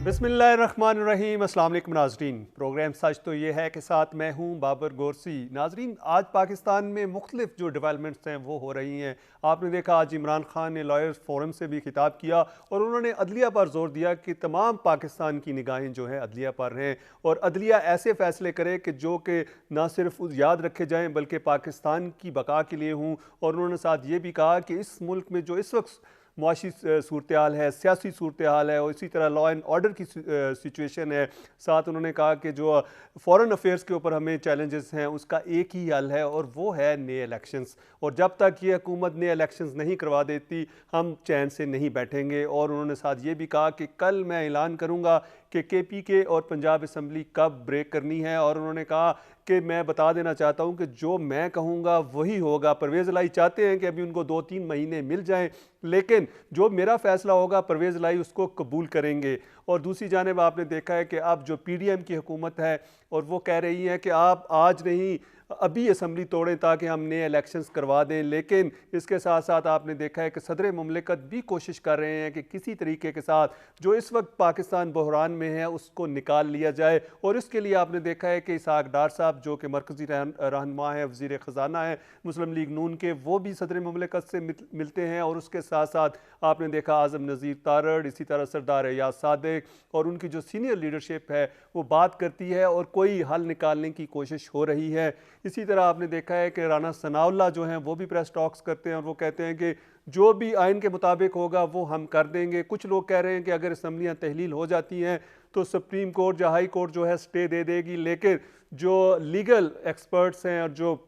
बिस्मिल्लाहिर्रहमानिर्रहीम। अस्सलाम वालेकुम नाज़रीन। प्रोग्राम सच तो ये है कि साथ मैं हूँ बाबर गोरसी। नाज़रीन, आज पाकिस्तान में मुख्तलिफ जो डेवलपमेंट्स हैं वो हो रही हैं। आपने देखा आज इमरान खान ने लॉयर्स फोरम से भी खिताब किया और उन्होंने अदलिया पर जोर दिया कि तमाम पाकिस्तान की निगाहें जो हैं अदलिया पर हैं और अदलिया ऐसे फ़ैसले करे कि जो कि ना सिर्फ याद रखे जाएँ बल्कि पाकिस्तान की बका के लिए हों। और उन्होंने साथ ये भी कहा कि इस मुल्क में जो इस वक्त मुआशी सूरत हाल है, सियासी सूरत हाल है और इसी तरह लॉ एंड ऑर्डर की सिचुएशन है। साथ उन्होंने कहा कि जो फॉरेन अफेयर्स के ऊपर हमें चैलेंजेस हैं उसका एक ही हल है और वो है नए इलेक्शंस। और जब तक ये हुकूमत नए इलेक्शंस नहीं करवा देती हम चैन से नहीं बैठेंगे। और उन्होंने साथ ये भी कहा कि कल मैं ऐलान करूँगा कि KPK और पंजाब असम्बली कब ब्रेक करनी है। और उन्होंने कहा कि मैं बता देना चाहता हूं कि जो मैं कहूंगा वही होगा। परवेज़ लाई चाहते हैं कि अभी उनको 2-3 महीने मिल जाएं, लेकिन जो मेरा फैसला होगा परवेज़ लाई उसको कबूल करेंगे। और दूसरी जानिब आपने देखा है कि अब जो PDM की हुकूमत है और वो कह रही है कि आप आज नहीं अभी असम्बली तोड़ें ताकि हम नए इलेक्शंस करवा दें। लेकिन इसके साथ साथ आपने देखा है कि सदर मुमलिकत भी कोशिश कर रहे हैं कि किसी तरीके के साथ जो इस वक्त पाकिस्तान बहरान में है उसको निकाल लिया जाए। और इसके लिए आपने देखा है कि इसहाक डार साहब जो कि मरकज़ी रहनुमा है, वज़ीर ख़जाना है मुस्लिम लीग नून के, वो भी सदर मुमलिकत से मिलते हैं। और उसके साथ साथ आपने देखा आज़म नज़ीर तारड़, इसी तरह सरदार एयाज सादिक और उनकी जो सीनियर लीडरशिप है वो बात करती है और कोई हल निकालने की कोशिश हो रही है। इसी तरह आपने देखा है कि राना सनाउल्लाह जो हैं वो भी प्रेस टॉक्स करते हैं और वो कहते हैं कि जो भी आइन के मुताबिक होगा वो हम कर देंगे। कुछ लोग कह रहे हैं कि अगर असम्बलियाँ तहलील हो जाती हैं तो सुप्रीम कोर्ट या हाई कोर्ट जो है स्टे दे देगी। लेकिन जो लीगल एक्सपर्ट्स हैं और जो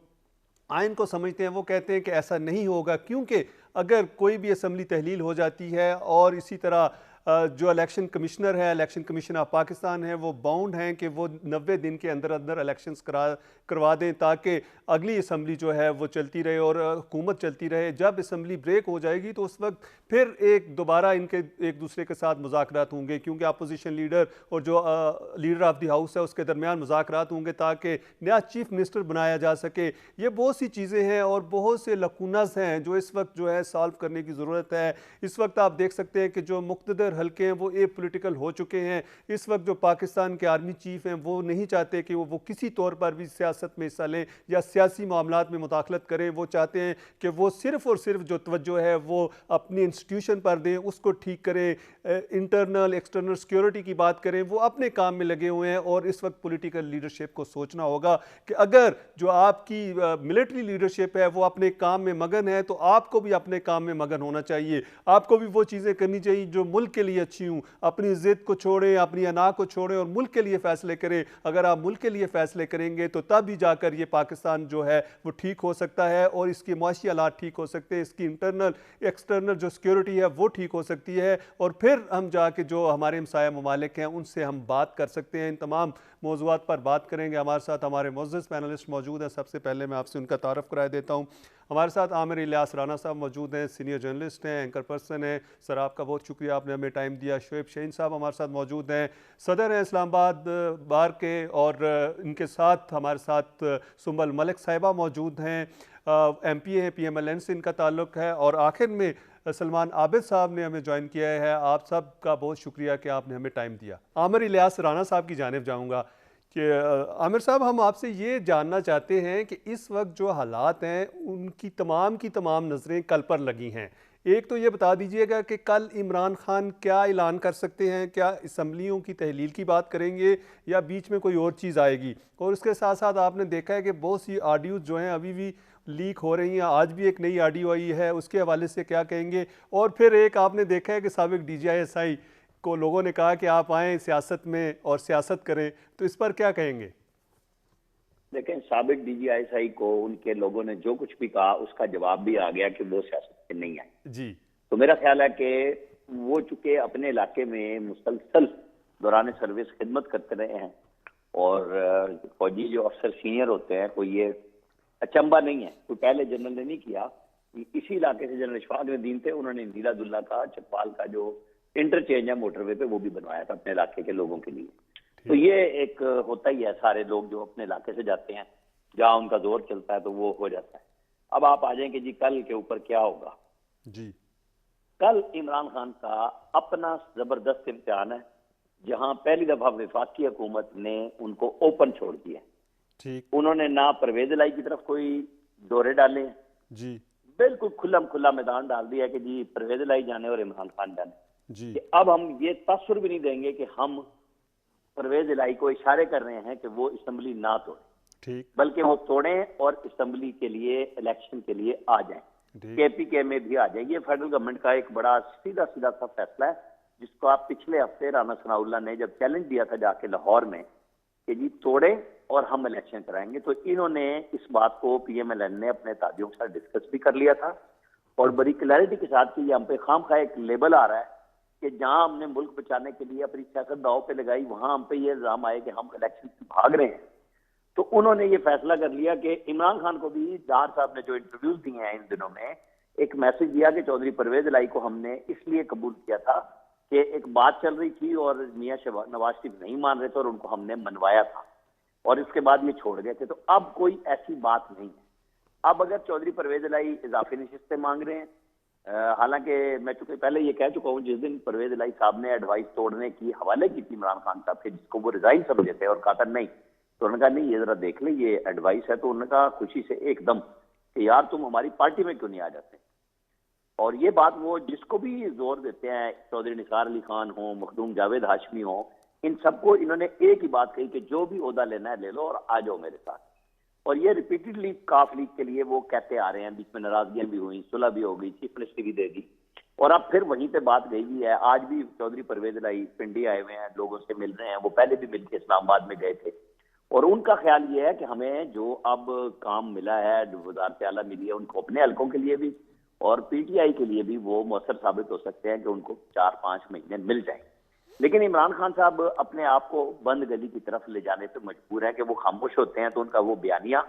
आइन को समझते हैं वो कहते हैं कि ऐसा नहीं होगा, क्योंकि अगर कोई भी असम्बली तहलील हो जाती है और इसी तरह जो इलेक्शन कमिश्नर है, इलेक्शन कमीशन ऑफ पाकिस्तान है, वो बाउंड हैं कि वो 90 दिन के अंदर अंदर इलेक्शंस करवा दें ताकि अगली असम्बली जो है वो चलती रहे और हुकूमत चलती रहे। जब असम्बली ब्रेक हो जाएगी तो उस वक्त फिर दोबारा इनके एक दूसरे के साथ मुज़ाकरात होंगे, क्योंकि अपोजिशन लीडर और जो लीडर ऑफ द हाउस है उसके दरमियान मुज़ाकरात होंगे ताकि नया चीफ मिनिस्टर बनाया जा सके। ये बहुत सी चीज़ें हैं और बहुत से लकूनस हैं जो इस वक्त जो है सॉल्व करने की ज़रूरत है। इस वक्त आप देख सकते हैं कि जो मुख्तदर हल्के हैं वो पॉलिटिकल हो चुके हैं। इस वक्त जो पाकिस्तान के आर्मी चीफ हैं वो नहीं चाहते कि वो किसी तौर पर भी सियासत में हिस्सा लें या सियासी मामलात में मुदाखलत करें। वो चाहते हैं कि वो सिर्फ और सिर्फ जो तवज्जो है वो अपनी इंस्टीट्यूशन पर दें, उसको ठीक करें, इंटरनल एक्सटर्नल सिक्योरिटी की बात करें। वो अपने काम में लगे हुए हैं और इस वक्त पॉलिटिकल लीडरशिप को सोचना होगा कि अगर जो आपकी मिलिट्री लीडरशिप है वो अपने काम में मगन है तो आपको भी अपने काम में मगन होना चाहिए। आपको भी वो चीज़ें करनी चाहिए जो मुल्क के लिए अच्छी हूँ। अपनी ज़िद को छोड़ें, अपनी अना को छोड़ें और मुल्क के लिए फ़ैसले करें। अगर आप मुल्क के लिए फ़ैसले करेंगे तो तब ही जाकर ये पाकिस्तान जो है वो ठीक हो सकता है और इसके मुआशी हालात ठीक हो सकते हैं, इसकी इंटरनल एक्सटर्नल जो सिक्योरिटी है वो ठीक हो सकती है और फिर हम जाके जो हमारे हमसाया ममालिक हैं उनसे हम बात कर सकते हैं। इन तमाम मौज़ूआत पर बात करेंगे। हमारे साथ हमारे मुअज़्ज़ज़ पैनलिस्ट मौजूद हैं। सबसे पहले मैं आपसे उनका तारफ़ कराया देता हूँ। हमारे साथ आमिर इलियास राना साहब मौजूद हैं, सीनियर जर्नलिस्ट हैं, एंकर पर्सन हैं। सर आपका बहुत शुक्रिया, आपने हमें टाइम दिया। शोएब शहीन साहब हमारे साथ मौजूद हैं, सदर हैं इस्लामाबाद बार के, और इनके साथ हमारे साथ सुंबल मलिक साहिबा मौजूद हैं, MP हैं, PMLN से इनका ताल्लुक़ है। और आखिर में सलमान आबिद साहब ने हमें ज्वाइन किया है। आप सब का बहुत शुक्रिया कि आपने हमें टाइम दिया। आमिर इलियास राना साहब की जानिब जाऊँगा कि आमिर साहब, हम आपसे ये जानना चाहते हैं कि इस वक्त जो हालात हैं उनकी तमाम नज़रें कल पर लगी हैं। एक तो ये बता दीजिएगा कि कल इमरान खान क्या ऐलान कर सकते हैं, क्या असम्बलियों की तहलील की बात करेंगे या बीच में कोई और चीज़ आएगी। और उसके साथ साथ आपने देखा है कि बहुत सी ऑडियोज़ जो हैं अभी भी लीक हो रही हैं। आज भी एक नई ऑडियो आई है, उसके हवाले से क्या कहेंगे। और फिर एक आपने देखा है कि साबिक DGI को लोगों ने कहा कि आप आएँ सियासत में और सियासत करें, तो इस पर क्या कहेंगे? लेकिन साबिक DGI को उनके लोगों ने जो कुछ भी कहा उसका जवाब भी आ गया कि वो सियासत में नहीं है जी। तो मेरा ख्याल है कि वो चूंकि अपने इलाके में मुसलसल दौरान सर्विस खिदमत करते रहे हैं और फौजी जो अफसर सीनियर होते हैं, कोई ये अचंबा नहीं है, कोई पहले जनरल ने नहीं किया। इसी इलाके से जनरल इशफाक नदीम थे, उन्होंने नीलादुल्ला का चकवाल का जो इंटरचेंज है मोटरवे पे वो भी बनवाया था अपने इलाके के लोगों के लिए। तो ये एक होता ही है, सारे लोग जो अपने इलाके से जाते हैं जहां उनका जोर चलता है तो वो हो जाता है। अब आप आ जाएंगे जी कल के ऊपर क्या होगा जी। कल इमरान खान का अपना जबरदस्त इम्तिहान है जहां पहली दफा वफाकी हुकूमत ने उनको ओपन छोड़ दिया। ठीक। उन्होंने ना परवेज इलाही की तरफ कोई दौरे डाले जी। बिल्कुल खुला मैदान डाल दिया कि जी परवेज इलाही जाने और इमरान खान जाने। जी। कि अब हम ये तासुर भी नहीं देंगे कि हम परवेज इलाही को इशारे कर रहे हैं कि वो असम्बली ना तोड़े, ठीक। बल्कि वो तोड़ें और असम्बली के लिए इलेक्शन के लिए आ जाएं, केपीके में भी आ जाए। ये फेडरल गवर्नमेंट का एक बड़ा सीधा सीधा सा फैसला है, जिसको आप पिछले हफ्ते राना सनाउल्लाह ने जब चैलेंज दिया था जाके लाहौर में कि जी तोड़े और हम इलेक्शन कराएंगे, तो इन्होंने इस बात को पीएमएलएन ने अपने ताजियों के साथ डिस्कस भी कर लिया था और बड़ी क्लैरिटी के साथ कि ये हम पे खामखा एक लेबल आ रहा है कि जहां हमने मुल्क बचाने के लिए अपनी सियासत दाव पे लगाई, वहां हम पे ये इल्जाम आए कि हम इलेक्शन से भाग रहे हैं। तो उन्होंने ये फैसला कर लिया कि इमरान खान को भी डार साहब ने जो इंटरव्यूज दिए हैं इन दिनों में एक मैसेज दिया कि चौधरी परवेज इलाही को हमने इसलिए कबूल किया था कि एक बात चल रही थी और मियां नवाज शरीफ नहीं मान रहे थे और उनको हमने मनवाया था और इसके बाद ये छोड़ गए थे। तो अब कोई ऐसी बात नहीं है। अब अगर चौधरी परवेज इलाही इजाफी नशिस्तें मांग रहे हैं, हालांकि मैं चूंकि पहले ये कह चुका हूं, जिस दिन परवेज इलाही साहब ने एडवाइस तोड़ने की हवाले की थी इमरान खान साहब के, जिसको वो रिजाइन समझे थे और कहा था नहीं, तो उन्होंने कहा नहीं ये जरा देख ले ये एडवाइस है, तो उन्होंने कहा खुशी से एकदम कि यार तुम हमारी पार्टी में क्यों नहीं आ जाते। और ये बात वो जिसको भी जोर देते हैं, चौधरी निसार अली खान हो, मखदूम जावेद हाशमी हो, इन सबको इन्होंने एक ही बात कही कि जो भी ओहदा लेना है ले लो और आ जाओ मेरे साथ। और ये रिपीटेडली काफ लीग के लिए वो कहते आ रहे हैं, बीच में नाराजगियां भी हुई, सुलह भी हो गई, चीफ मिनिस्टर भी दे दी और अब फिर वहीं पे बात गई भी है। आज भी चौधरी परवेज इलाही पिंडी आए हुए हैं, लोगों से मिल रहे हैं, वो पहले भी मिलकर इस्लामाबाद में गए थे और उनका ख्याल ये है कि हमें जो अब काम मिला है, वज़ारत आला मिली है, उनको अपने हलकों के लिए भी और पीटीआई के लिए भी वो मौसर साबित हो सकते हैं कि उनको 4-5 महीने मिल जाए। लेकिन इमरान खान साहब अपने आप को बंद गली की तरफ ले जाने पे मजबूर है कि वो खामोश होते हैं, तो उनका वो बयानिया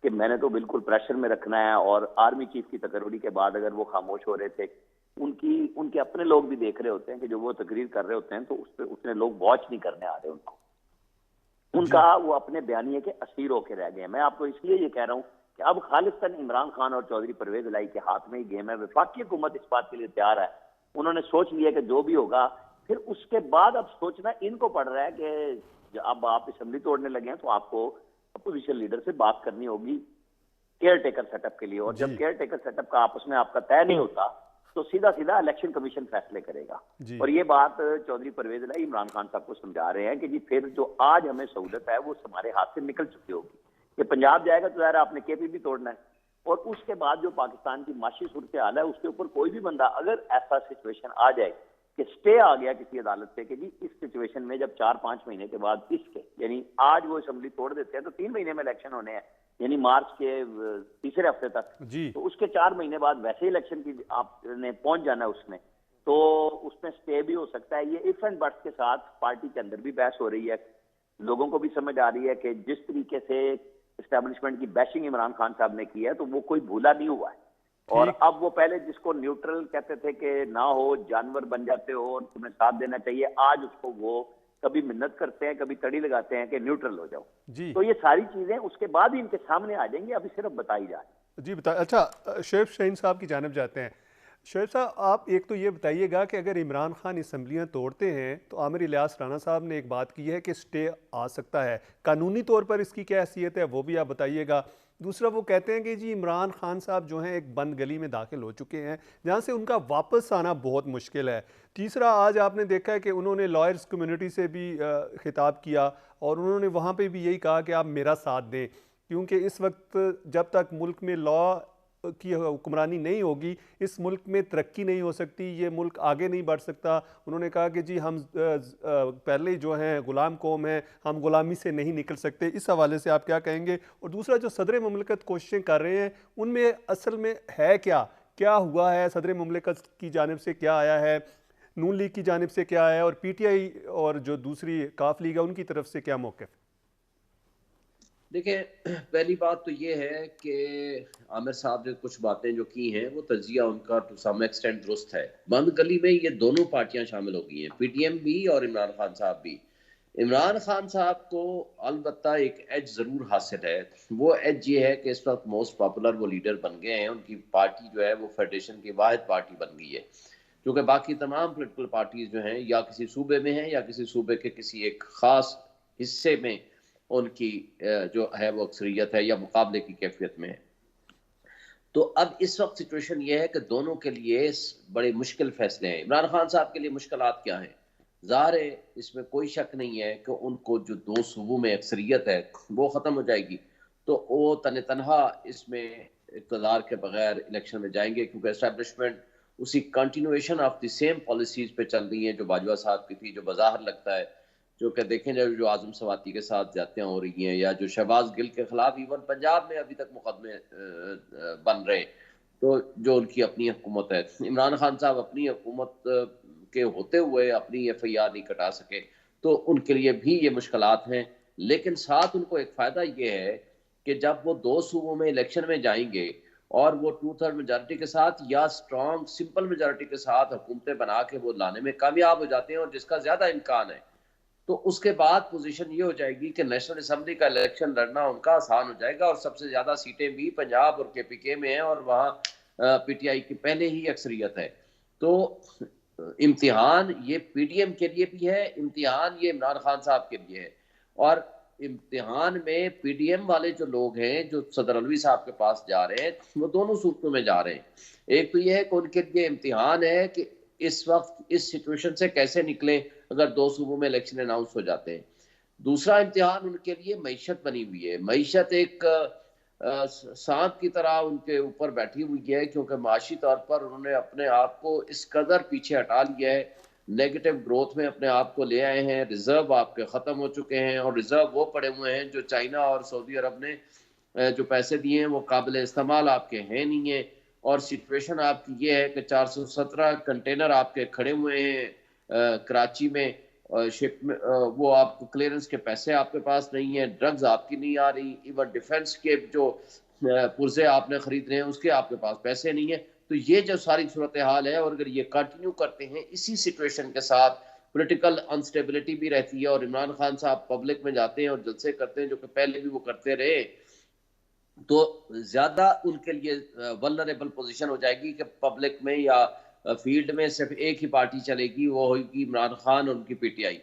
कि मैंने तो बिल्कुल प्रेशर में रखना है, और आर्मी चीफ की तकरीर के बाद अगर वो खामोश हो रहे थे, उनके अपने लोग भी देख रहे होते हैं कि जो वो तकरीर कर रहे होते हैं तो उस पर उतने लोग वॉच नहीं करने आ रहे उनको, उनका वो अपने बयानिए के असीर होके रह गए। मैं आपको इसलिए ये कह रहा हूं कि अब खालिस्तान इमरान खान और चौधरी परवेज इलाही के हाथ में ही गेम है। वफाकी हुकूमत इस बात के लिए तैयार है, उन्होंने सोच लिया कि जो भी होगा, फिर उसके बाद अब सोचना इनको पड़ रहा है कि अब आप असेंबली तोड़ने लगे हैं तो आपको अपोजिशन लीडर से बात करनी होगी केयर टेकर सेटअप के लिए, और जब केयर टेकर सेटअप का आपस में आपका तय नहीं होता तो सीधा सीधा इलेक्शन कमीशन फैसले करेगा। और ये बात चौधरी परवेज इलाही इमरान खान साहब को समझा रहे हैं कि जी फिर जो आज हमें सहूलत है वो हमारे हाथ से निकल चुकी होगी। कि पंजाब जाएगा तो ज़ाहिर आपने केपी भी तोड़ना है, और उसके बाद जो पाकिस्तान की माशी सूरत हाल है उसके ऊपर कोई भी बंदा अगर ऐसा सिचुएशन आ जाए कि स्टे आ गया किसी अदालत से कि जी इस सिचुएशन में जब 4-5 महीने के बाद इसके यानी आज वो असेंबली तोड़ देते हैं तो 3 महीने में इलेक्शन होने हैं, यानी मार्च के तीसरे हफ्ते तक जी। तो उसके 4 महीने बाद वैसे इलेक्शन की आपने पहुंच जाना है उसमें, तो उसमें स्टे भी हो सकता है। ये इफ एंड बट्स के साथ पार्टी के अंदर भी बहस हो रही है, लोगों को भी समझ आ रही है कि जिस तरीके से एस्टेब्लिशमेंट की बैशिंग इमरान खान साहब ने की है तो वो कोई भूला नहीं हुआ है। और अब वो पहले जिसको न्यूट्रल कहते थे कि ना हो जानवर बन जाते हो और तुम्हें साथ देना चाहिए, आज उसको वो कभी मिन्नत करते हैं, कभी तड़ी लगाते हैं कि न्यूट्रल हो जाओ जी। तो ये सारी चीजें उसके बाद ही इनके सामने आ जाएंगी, अभी सिर्फ बताई जा रही जी। बता अच्छा शेफ शाहीन साहब की जानिब जाते हैं। शेफ साहब आप एक तो ये बताइएगा कि अगर इमरान खान असम्बलियाँ तोड़ते हैं तो आमिर इलियास राणा साहब ने एक बात की है कि स्टे आ सकता है, कानूनी तौर पर इसकी क्या हैसियत है वो भी आप बताइएगा। दूसरा वो कहते हैं कि जी इमरान खान साहब जो हैं एक बंद गली में दाखिल हो चुके हैं जहाँ से उनका वापस आना बहुत मुश्किल है। तीसरा आज आपने देखा है कि उन्होंने लॉयर्स कम्युनिटी से भी खिताब किया और उन्होंने वहाँ पे भी यही कहा कि आप मेरा साथ दें, क्योंकि इस वक्त जब तक मुल्क में लॉ की हुक्मरानी नहीं होगी इस मुल्क में तरक्की नहीं हो सकती, ये मुल्क आगे नहीं बढ़ सकता। उन्होंने कहा कि जी हम पहले जो हैं ग़ुलाम कौम हैं, हम ग़ुलामी से नहीं निकल सकते। इस हवाले से आप क्या कहेंगे? और दूसरा जो सदर मुमलिकत कोशिशें कर रहे हैं उनमें असल में है क्या हुआ है? सदर मुमलिकत की जानिब से क्या आया है, नून लीग की जानिब से क्या आया है, और पीटीआई और जो दूसरी काफ लीग है उनकी तरफ से क्या मौक़िफ़? देखिए, पहली बात तो ये है कि आमिर साहब ने कुछ बातें जो की हैं वो तजिया उनका टू सम एक्सटेंट दुरुस्त है। बंद गली में ये दोनों पार्टियां शामिल हो गई हैं, पीटीएम भी और इमरान खान साहब भी। इमरान खान साहब को अलबत्ता एक एज ज़रूर हासिल है, वो एज ये है कि इस वक्त मोस्ट पॉपुलर वो लीडर बन गए हैं, उनकी पार्टी जो है वो फेडरेशन की वाहिद पार्टी बन गई है। जो कि बाकी तमाम पोलिटिकल पार्टीज जो हैं या किसी सूबे में हैं या किसी सूबे के किसी एक खास हिस्से में उनकी जो है वो अक्सरियत है या मुकाबले की कैफियत में है। तो अब इस वक्त सिचुएशन ये है कि दोनों के लिए बड़े मुश्किल फैसले हैं। इमरान खान साहब के लिए मुश्किलात क्या हैं? ज़ाहिर है इसमें कोई शक नहीं है कि उनको जो 2 सूबों में अक्सरियत है वो ख़त्म हो जाएगी, तो वो तनहा इसमें इक़्तिदार के बगैर इलेक्शन में जाएंगे, क्योंकि एस्टैब्लिशमेंट उसी continuation of the same policies पे चल रही है जो बाजवा साहब की थी, जो बाज़ाहिर लगता है, जो कि देखें जो आज़म सवाती के साथ ज्यादतियाँ हो रही हैं या जो शहबाज गिल के खिलाफ इवन पंजाब में अभी तक मुकदमे बन रहे हैं, तो जो उनकी अपनी हुकूमत है। इमरान खान साहब अपनी हुकूमत के होते हुए अपनी FIR नहीं कटा सके, तो उनके लिए भी ये मुश्किलात हैं। लेकिन साथ उनको एक फ़ायदा ये है कि जब वो 2 सूबों में इलेक्शन में जाएंगे और वो 2/3 मेजॉरिटी के साथ या स्ट्रॉन्ग सिंपल मेजॉरिटी के साथ हुकूमतें बना के वो लाने में कामयाब हो जाते हैं, और जिसका ज़्यादा इम्कान है, तो उसके बाद पोजीशन ये हो जाएगी कि नेशनल असेंबली का इलेक्शन लड़ना उनका आसान हो जाएगा, और सबसे ज़्यादा सीटें भी पंजाब और KPK में हैं, और वहाँ PTI की पहले ही अक्सरियत है। तो इम्तिहान ये PDM के लिए भी है, इम्तिहान ये इमरान खान साहब के लिए है। और इम्तिहान में PDM वाले जो लोग हैं जो सदर अलवी साहब के पास जा रहे हैं, वो दोनों सूरतों में जा रहे हैं। एक तो ये है कि उनके लिए इम्तिहान है कि इस वक्त इस सिचुएशन से कैसे निकले अगर 2 सूबों में इलेक्शन अनाउंस हो जाते हैं। दूसरा इम्तिहान उनके लिए मईशत बनी हुई है। मईशत एक सांप की तरह उनके ऊपर बैठी हुई है, क्योंकि माशी तौर पर उन्होंने अपने आप को इस कदर पीछे हटा लिया है, नेगेटिव ग्रोथ में अपने आप को ले आए हैं, रिजर्व आपके ख़त्म हो चुके हैं, और रिजर्व वो पड़े हुए हैं जो चाइना और सऊदी अरब ने जो पैसे दिए हैं वो काबिल इस्तेमाल आपके हैं नहीं है। और सिचुएशन आपकी ये है कि 417 कंटेनर आपके खड़े हुए हैं कराची में, शिप में, वो आपको क्लियरेंस के पैसे आपके पास नहीं है, ड्रग्स आपकी नहीं आ रही, इवन डिफेंस के जो पुर्जे आपने खरीदने हैं उसके आपके पास पैसे नहीं है। तो ये जो सारी सूरत हाल है, और अगर ये कंटिन्यू करते हैं इसी सिचुएशन के साथ, पॉलिटिकल अनस्टेबिलिटी भी रहती है, और इमरान खान साहब पब्लिक में जाते हैं और जलसे करते हैं जो कि पहले भी वो करते रहे, तो ज्यादा उनके लिए वल्नरेबल पोजीशन हो जाएगी कि पब्लिक में या फील्ड में सिर्फ एक ही पार्टी चलेगी, वो होगी इमरान खान और उनकी PTI।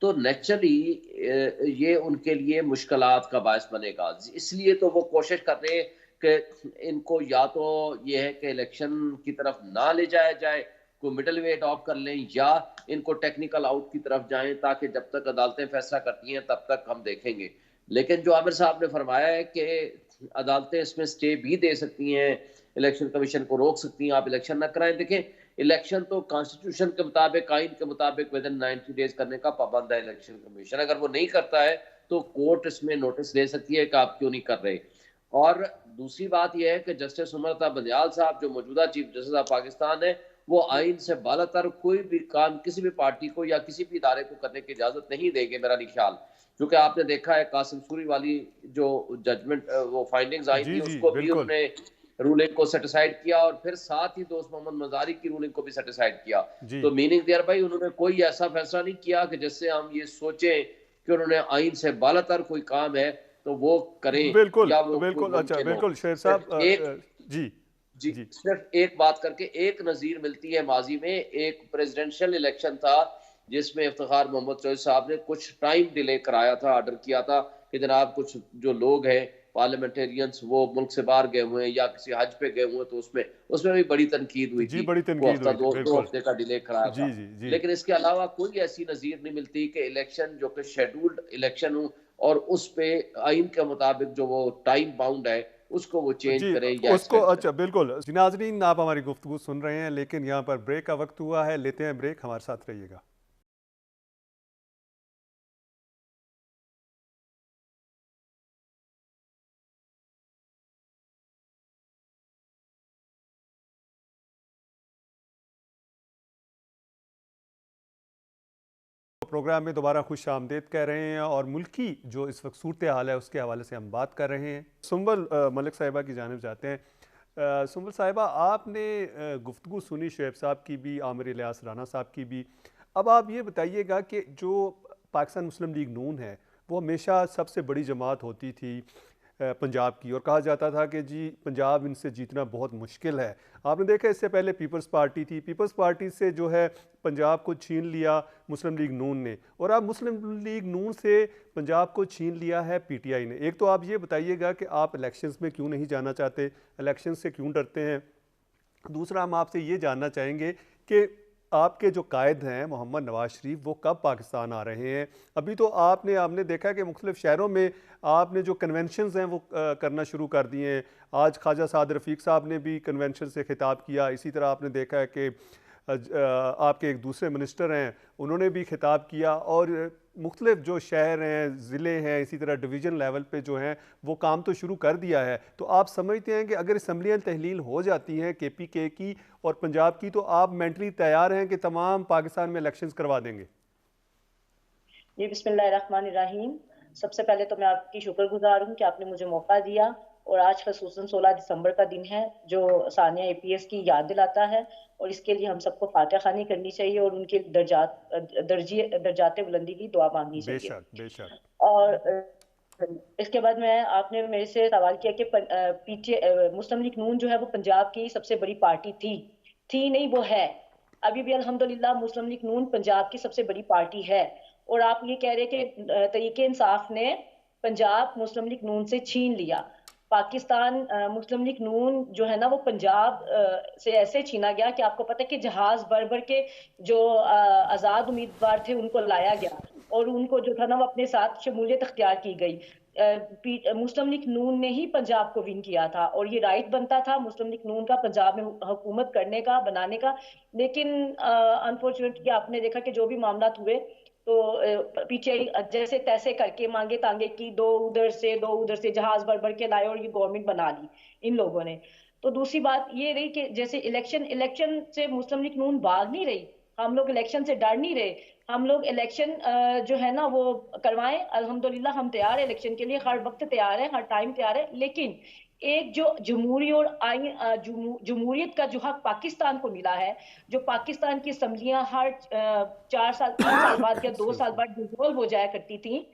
तो नेचुरली ये उनके लिए मुश्किलात का बायस बनेगा। इसलिए तो वो कोशिश कर रहे हैं कि इनको या तो ये है कि इलेक्शन की तरफ ना ले जाया जाए, को मिडल वे अडॉप्ट कर लें, या इनको टेक्निकल आउट की तरफ जाएं, ताकि जब तक अदालतें फैसला करती हैं तब तक हम देखेंगे। लेकिन जो आमिर साहब ने फरमाया है कि अदालतें इसमें स्टे भी दे सकती हैं, इलेक्शन कमीशन को रोक सकती हैं, आप इलेक्शन ना कराएं। देखें, इलेक्शन तो कॉन्स्टिट्यूशन के मुताबिक, आइन के मुताबिक विद इन 90 डेज करने का पाबंद है इलेक्शन कमीशन। अगर वो नहीं करता है तो कोर्ट इसमें नोटिस दे सकती है कि आप क्यों नहीं कर रहे। और दूसरी बात यह है कि जस्टिस उमर बंदयाल साहब जो मौजूदा चीफ जस्टिस ऑफ पाकिस्तान है, वो आइन से बालातर कोई भी काम किसी भी पार्टी को या किसी भी इदारे को करने की इजाजत नहीं देंगे, मेरा नहीं ख्याल। क्योंकि आपने देखा है कासिम सूरी वाली जो जजमेंट वो फाइंडिंग्स आई थी, उसको भी उन्होंने रूलिंग को सेटिसाइड किया, और फिर साथ ही दोस्त मोहम्मद मजारी की रूलिंग को भी सेटिसाइड किया। तो मीनिंग देयर भाई उन्होंने कोई ऐसा फैसला नहीं किया कि जिससे हम ये सोचें कि उन्होंने आइन से बालातर कोई काम है तो वो करें। बिल्कुल या वो बिल्कुल, अच्छा बिल्कुल शेर साहब, जी जी सिर्फ एक बात करके एक नज़ीर मिलती है। माजी में एक प्रेसिडेंशियल इलेक्शन था जिसमें इफ्तिखार मोहम्मद चौधरी साहब ने कुछ टाइम डिले कराया था, ऑर्डर किया था कि जनाब कुछ जो लोग हैं पार्लियामेंटेरियंस वो मुल्क से बाहर गए हुए हैं या किसी हज पे गए हुए, तो उसमें भी बड़ी तनकीद हुई थी। बड़ी तनकीद हुई थी, दो हफ्ते का डिले कराया था। लेकिन इसके अलावा कोई ऐसी नज़ीर नहीं मिलती कि इलेक्शन जो कि शेड्यूल्ड इलेक्शन हो और उस पे आइन के मुताबिक जो वो टाइम बाउंड है उसको वो चेंज करें या उसको। अच्छा बिल्कुल नाज़रीन, आप हमारी गुफ्तगू सुन रहे हैं, लेकिन यहाँ पर ब्रेक का वक्त हुआ है, लेते हैं ब्रेक, हमारे साथ रहिएगा। प्रोग्राम में दोबारा खुश आमदेद कह रहे हैं, और मुल्की जो इस वक्त सूरत हाल है उसके हवाले से हम बात कर रहे हैं। सुंबल मलिक साहिबा की जानिब जाते हैं। सुंबल साहिबा, आपने गुफ्तगू सुनी शुएब साहब की भी, आमिर इलियास राना साहब की भी। अब आप ये बताइएगा कि जो पाकिस्तान मुस्लिम लीग नून है वो हमेशा सबसे बड़ी जमात होती थी, पंजाब की, और कहा जाता था कि जी पंजाब इनसे जीतना बहुत मुश्किल है। आपने देखा इससे पहले पीपल्स पार्टी थी, पीपल्स पार्टी से जो है पंजाब को छीन लिया मुस्लिम लीग नून ने, और अब मुस्लिम लीग नून से पंजाब को छीन लिया है पीटीआई ने। एक तो आप ये बताइएगा कि आप इलेक्शंस में क्यों नहीं जाना चाहते, इलेक्शन से क्यों डरते हैं। दूसरा, हम आपसे ये जानना चाहेंगे कि आपके जो कायद हैं मोहम्मद नवाज शरीफ, वो कब पाकिस्तान आ रहे हैं। अभी तो आपने देखा कि मुख्तलिफ शहरों में आपने जो कन्वेंशंस हैं वो करना शुरू कर दिए हैं। आज ख्वाजा साद रफ़ीक साहब ने भी कन्वेंशन से खिताब किया। इसी तरह आपने देखा है कि आपके एक दूसरे मिनिस्टर हैं, उन्होंने भी खिताब किया, और मुख्तलिफ जो शहर हैं, ज़िले हैं, इसी तरह डिवीज़न लेवल पे जो हैं वो काम तो शुरू कर दिया है। तो आप समझते हैं कि अगर असम्बलियाँ तहलील हो जाती हैं KPK की और पंजाब की, तो आप मेंटली तैयार हैं कि तमाम पाकिस्तान में इलेक्शंस करवा देंगे? जी, बिस्मिल्लाहिर्रहमानिर्रहीम। सबसे पहले तो मैं आपकी शुक्रगुजार हूँ कि आपने मुझे मौका दिया, और आज खसूसन 16 दिसंबर का दिन है जो सानिया APS की याद दिलाता है, और इसके लिए हम सबको फातिहा खानी करनी चाहिए और उनके दर्जाते बुलंदी की दुआ मांगनी चाहिए। बेशक बेशक। और इसके बाद आपने मेरे से सवाल किया कि मुस्लिम लीग नून जो है वो पंजाब की सबसे बड़ी पार्टी थी नहीं, वो है। अभी भी अल्हम्दुलिल्लाह मुस्लिम लीग नून पंजाब की सबसे बड़ी पार्टी है। और आप ये कह रहे कि तहरीक इंसाफ ने पंजाब मुस्लिम लीग नून से छीन लिया। पाकिस्तान मुस्लिम लीग नून जो है ना वो पंजाब से ऐसे छीना गया कि आपको पता है कि जहाज भर भर के जो आज़ाद उम्मीदवार थे उनको लाया गया, और उनको जो था ना वो अपने साथ शमूलियत अख्तियार की गई। मुस्लिम लीग नून ने ही पंजाब को विन किया था, और ये राइट बनता था मुस्लिम लीग नून का पंजाब में हुकूमत करने का, बनाने का। लेकिन अनफॉर्चुनेटली आपने देखा कि जो भी मामला हुए तो पीछे जैसे तैसे करके मांगे तांगे की, दो उधर से जहाज भर भर के लाए और ये गवर्नमेंट बना ली इन लोगों ने। तो दूसरी बात ये रही कि जैसे इलेक्शन से मुस्लिम लीग नून भाग नहीं रही, हम लोग इलेक्शन से डर नहीं रहे। हम लोग इलेक्शन जो है ना वो करवाएं। अल्हम्दुलिल्लाह हम तैयार है इलेक्शन के लिए, हर वक्त तैयार है, हर टाइम तैयार है। लेकिन एक जो जमहूरी और जमहूरियत का जो हक पाकिस्तान को मिला है, जो पाकिस्तान की असम्बलियां हर 4 साल 3 साल बाद या 2 साल बाद डिसॉल्व हो जाया करती थी,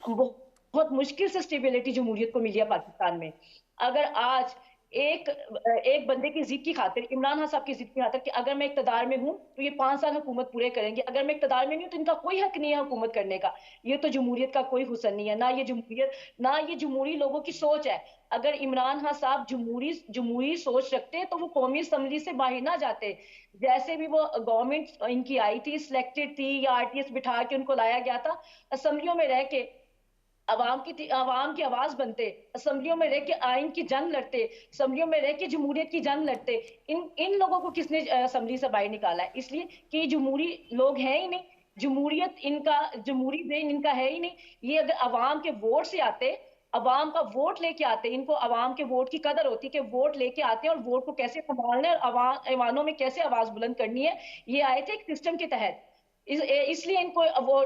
बहुत मुश्किल से स्टेबिलिटी जमहूरियत को मिली है पाकिस्तान में। अगर आज एक बंदे की जिद की खातिर, इमरान खान साहब की जिद की खातिर कि अगर मैं इक्तदार में हूं तो ये 5 साल हुकूमत पूरे करेंगे, अगर मैं इक्तदार में नहीं हूं तो इनका कोई हक नहीं है हुकूमत करने का। ये तो जमहूरियत का कोई हुस्न नहीं है, ना ये जमहूरियत, ना ये जमहूरी लोगों की सोच है। अगर इमरान खान साहब जमहूरी सोच रखते तो वो कौमी असम्बली से बाहर ना जाते। जैसे भी वो गवर्नमेंट इनकी आई थी, सिलेक्टेड थी या RTS बिठा के उनको लाया गया था, असम्बलियों में रह के अवाम की आवाज बनते, असम्बलियों में रह के आइन की जंग लड़ते, असम्बलियों में रह के जमहूरियत की जंग लड़ते। इन लोगों को किसने असम्बली से बाहर निकाला है? इसलिए कि जमहूरी लोग हैं ही नहीं, जमहूरियत इनका, जमहूरी ब्रेन इनका है ही नहीं। ये अगर अवाम के वोट से आते, अवाम का वोट लेके आते, इनको अवाम के वोट की कदर होती कि वोट लेके आते हैं और वोट को कैसे संभालना है और ऐवानों में कैसे आवाज बुलंद करनी है। ये आए थे एक सिस्टम के तहत, इसलिए इनको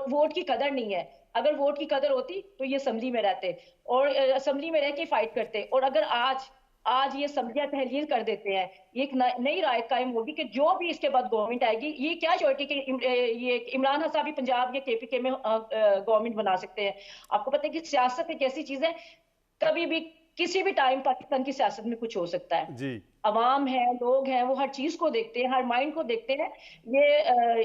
वोट की कदर नहीं है। अगर वोट की कदर होती तो ये असम्बली में रहते और असम्बली में रह के फाइट करते। और अगर आज ये असम्बलियां तहलील कर देते हैं, ये एक नई राय कायम होगी कि जो भी इसके बाद गवर्नमेंट आएगी, ये क्या श्योरिटी कि ये इमरान खान साहब भी पंजाब या KPK में गवर्नमेंट बना सकते हैं। आपको पता है कि सियासत एक ऐसी चीज है, कभी भी किसी भी टाइम पाकिस्तान की सियासत में कुछ हो सकता है जी। अवाम है, लोग हैं, वो हर चीज को देखते हैं, हर माइंड को देखते हैं।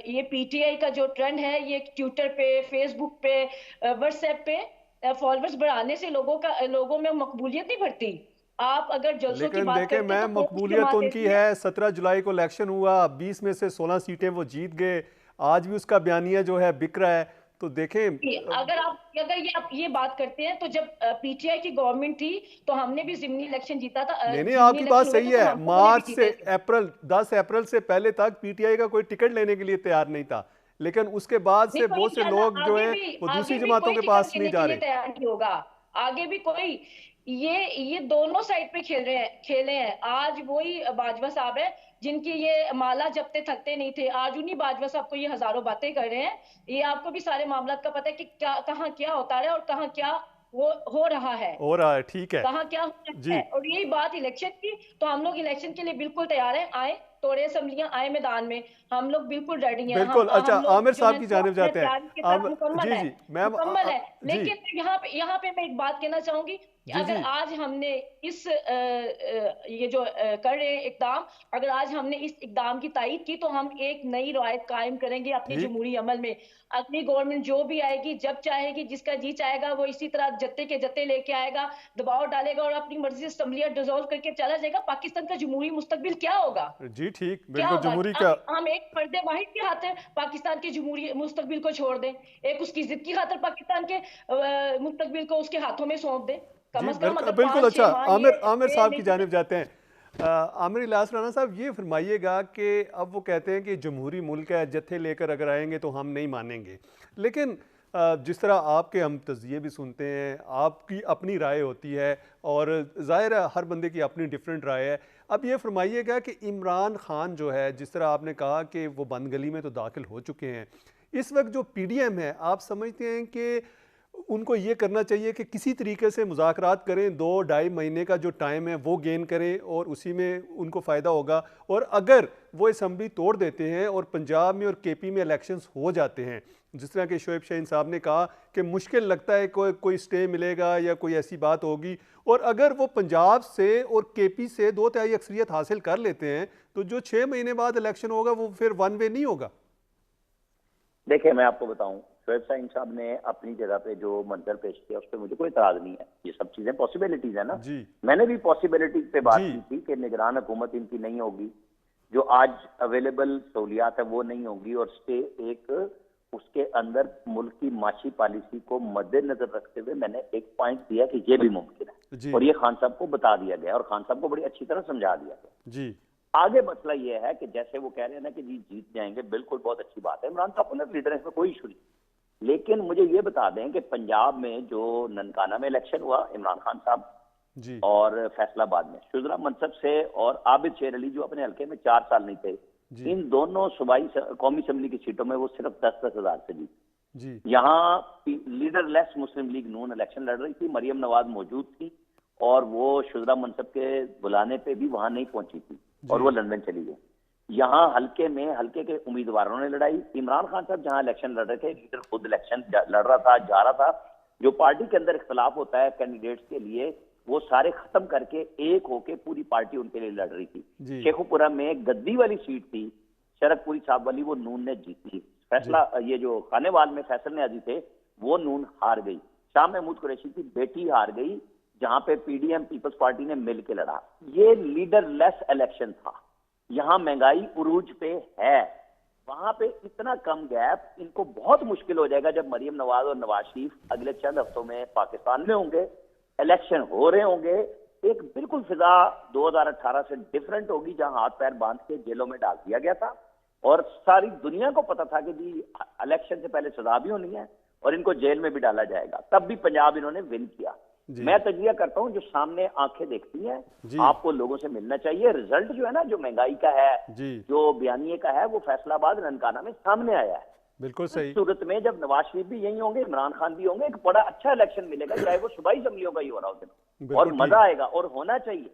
ये PTI का जो ट्रेंड है, ये ट्विटर पे, फेसबुक पे, व्हाट्सएप पे फॉलोअर्स बढ़ाने से लोगों में मकबूलियत नहीं बढ़ती। आप अगर जलसों की बात करते मैं हैं तो मकबूलियत उनकी है। 17 जुलाई को इलेक्शन हुआ, 20 में से 16 सीटें वो जीत गए। आज भी उसका बयानिया जो है बिक रहा है। तो देखें, अगर ये बात करते हैं तो जब PTI की गवर्नमेंट थी तो हमने भी ज़िमनी इलेक्शन जीता था। नहीं, आपकी बात सही है। मार्च से अप्रैल 10 अप्रैल से पहले तक PTI का कोई टिकट लेने के लिए तैयार नहीं था, लेकिन उसके बाद से बहुत से लोग जो है वो दूसरी जमातों के पास नहीं जा रहे। तैयार नहीं होगा आगे भी कोई। ये दोनों साइड पे खेले हैं। आज वही बाजवा साहब है जिनकी ये माला जपते थकते नहीं थे, आज उन्हीं बाजवा साहब को ये हजारों बातें कर रहे हैं। ये आपको भी सारे मामला का पता है कि कहाँ क्या होता है और कहाँ क्या वो हो रहा है, ठीक है, कहाँ क्या हो रहा है। और यही बात इलेक्शन की, तो हम लोग इलेक्शन के लिए बिल्कुल तैयार हैं। आए तोड़े असम्बलियां, आए मैदान में, हम लोग बिल्कुल रेडी हैं। बिल्कुल। अच्छा, आमिर साहब की जानिब जाते हैं। मुकम्मल है। लेकिन यहाँ पे मैं एक बात कहना चाहूंगी, कि अगर आज हमने इस ये जो कर रहे हैं इकदाम, अगर आज हमने इस इकदाम की तायीद की तो हम एक नई रवायत कायम करेंगे अपने जमहूरी अमल में। अगली गवर्नमेंट जो भी आएगी, जब चाहेगी, जिसका जी चाहेगा, वो इसी तरह जत्ते के जत्ते लेके आएगा, दबाव डालेगा और अपनी मर्जी से असेंबलियां डिसॉल्व करके चला जाएगा। पाकिस्तान का जमहूरी मुस्तकबिल क्या होगा? जी ठीक, क्या बिल्कुल होगा? जमहूरी का हम एक फर्दे वाहिद की खातिर पाकिस्तान के जमहूरी मुस्तकबिल को छोड़ दें, एक उसकी जिद की खातिर पाकिस्तान के मुस्तकबिल को उसके हाथों में सौंप दें। जी कम अगर बिल्कुल। 5-6 अच्छा, माह आमिर साहब की नहीं जानिब जाते हैं। आमिर इलियास राणा साहब, ये फरमाइएगा कि अब वो कहते हैं कि जमहूरी मुल्क है, जत्थे लेकर अगर आएंगे तो हम नहीं मानेंगे, लेकिन जिस तरह आपके हम तज़िये भी सुनते हैं, आपकी अपनी राय होती है और ज़ाहिर है हर बंदे की अपनी डिफरेंट राय है। अब ये फरमाइएगा कि इमरान खान जो है, जिस तरह आपने कहा कि वो बंद गली में तो दाखिल हो चुके हैं, इस वक्त जो PDM है, आप समझते हैं कि उनको ये करना चाहिए कि किसी तरीके से मुज़ाकरात करें, 2-2.5 महीने का जो टाइम है वो गेन करें और उसी में उनको फ़ायदा होगा, और अगर वो असम्बली तोड़ देते हैं और पंजाब में और KP में इलेक्शंस हो जाते हैं, जिस तरह के शोएब शाहीन साहब ने कहा कि मुश्किल लगता है कोई स्टे मिलेगा या कोई ऐसी बात होगी, और अगर वो पंजाब से और KP से 2/3 अक्सरियत हासिल कर लेते हैं तो जो 6 महीने बाद इलेक्शन होगा वो फिर वन वे नहीं होगा। देखिए, मैं आपको बताऊं, शोएब शाहीन साहब ने अपनी जगह पे जो मंजर पेश किया उस पर मुझे कोई इतराज नहीं है। ये सब चीजें पॉसिबिलिटीज है ना। मैंने भी पॉसिबिलिटीज पे बात की थी कि निगरान हुकूमत इनकी नहीं होगी, जो आज अवेलेबल सहूलियात है वो नहीं होगी, और स्टे एक उसके अंदर मुल्क की माशी पॉलिसी को मद्देनजर रखते हुए मैंने एक पॉइंट दिया कि ये भी मुमकिन है, और ये खान साहब को बता दिया गया और खान साहब को बड़ी अच्छी तरह समझा दिया गया जी। आगे मसला ये है कि जैसे वो कह रहे हैं ना कि जी जीत जाएंगे, बिल्कुल बहुत अच्छी बात है, इमरान साहब को लीडर है, इसमें कोई इशू नहीं, लेकिन मुझे ये बता दें कि पंजाब में जो ननकाना में इलेक्शन हुआ, इमरान खान साहब जी, और फैसलाबाद में शुजरा मनसब से और आबिद शेर अली जो अपने हल्के में 4 साल नहीं थे, इन दोनों सूबाई कौमी असम्बली की सीटों में वो सिर्फ 10-10 हजार से जीत। यहाँ लीडर लेस मुस्लिम लीग नून इलेक्शन लड़ रही थी, मरियम नवाज मौजूद थी और वो शुजरा मनसब के बुलाने पे भी वहां नहीं पहुंची थी और वो लंदन चली गई। यहाँ हल्के में हल्के के उम्मीदवारों ने लड़ाई, इमरान खान साहब जहां इलेक्शन लड़ रहे थे, लीडर खुद इलेक्शन लड़ रहा था, जा रहा था, जो पार्टी के अंदर इख्तलाफ होता है कैंडिडेट्स के लिए वो सारे खत्म करके एक होके पूरी पार्टी उनके लिए लड़ रही थी। शेखुपुरा में गद्दी वाली सीट थी, शरकपुरी साहब वाली, वो नून ने जीती। फैसला ये जो खानेवाल में फैसल न्याजी थे वो नून हार गई, शाह महमूद कुरैशी की बेटी हार गई, जहां पे PDM पीपल्स पार्टी ने मिल के लड़ा। ये लीडर लेस इलेक्शन था। यहाँ महंगाई उरूज पे है, वहां पे इतना कम गैप, इनको बहुत मुश्किल हो जाएगा जब मरियम नवाज और नवाज शरीफ अगले चंद हफ्तों में पाकिस्तान में होंगे, इलेक्शन हो रहे होंगे, एक बिल्कुल फिजा 2018 से डिफरेंट होगी, जहां हाथ पैर बांध के जेलों में डाल दिया गया था और सारी दुनिया को पता था कि जी इलेक्शन से पहले सजा भी होनी है और इनको जेल में भी डाला जाएगा, तब भी पंजाब इन्होंने विन किया। मैं तजिया करता हूं, जो सामने आंखें देखती हैं, आपको लोगों से मिलना चाहिए। रिजल्ट जो है ना, जो महंगाई का है, जो बयानिए का है, वो फैसलाबाद ननकाना में सामने आया है। बिल्कुल सही। सूरत में जब नवाज शरीफ भी यही होंगे, इमरान खान भी होंगे, एक बड़ा अच्छा इलेक्शन मिलेगा, चाहे वो सूबाई असम्बलियों का ही हो रहा हो, और मजा आएगा और होना चाहिए।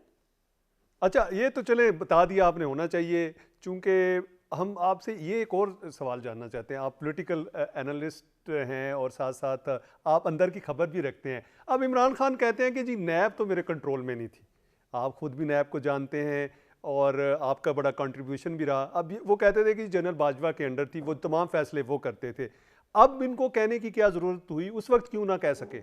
अच्छा, ये तो चले बता दिया आपने, होना चाहिए। चूंकि हम आपसे ये एक और सवाल जानना चाहते हैं, आप पॉलिटिकल एनालिस्ट हैं और साथ साथ आप अंदर की खबर भी रखते हैं। अब इमरान खान कहते हैं कि जी नैब तो मेरे कंट्रोल में नहीं थी, आप खुद भी नैब को जानते हैं और आपका बड़ा कंट्रीब्यूशन भी रहा। अब वो कहते थे कि जनरल बाजवा के अंडर थी, वो तमाम फैसले वो करते थे। अब इनको कहने की क्या जरूरत हुई, उस वक्त क्यों ना कह सके?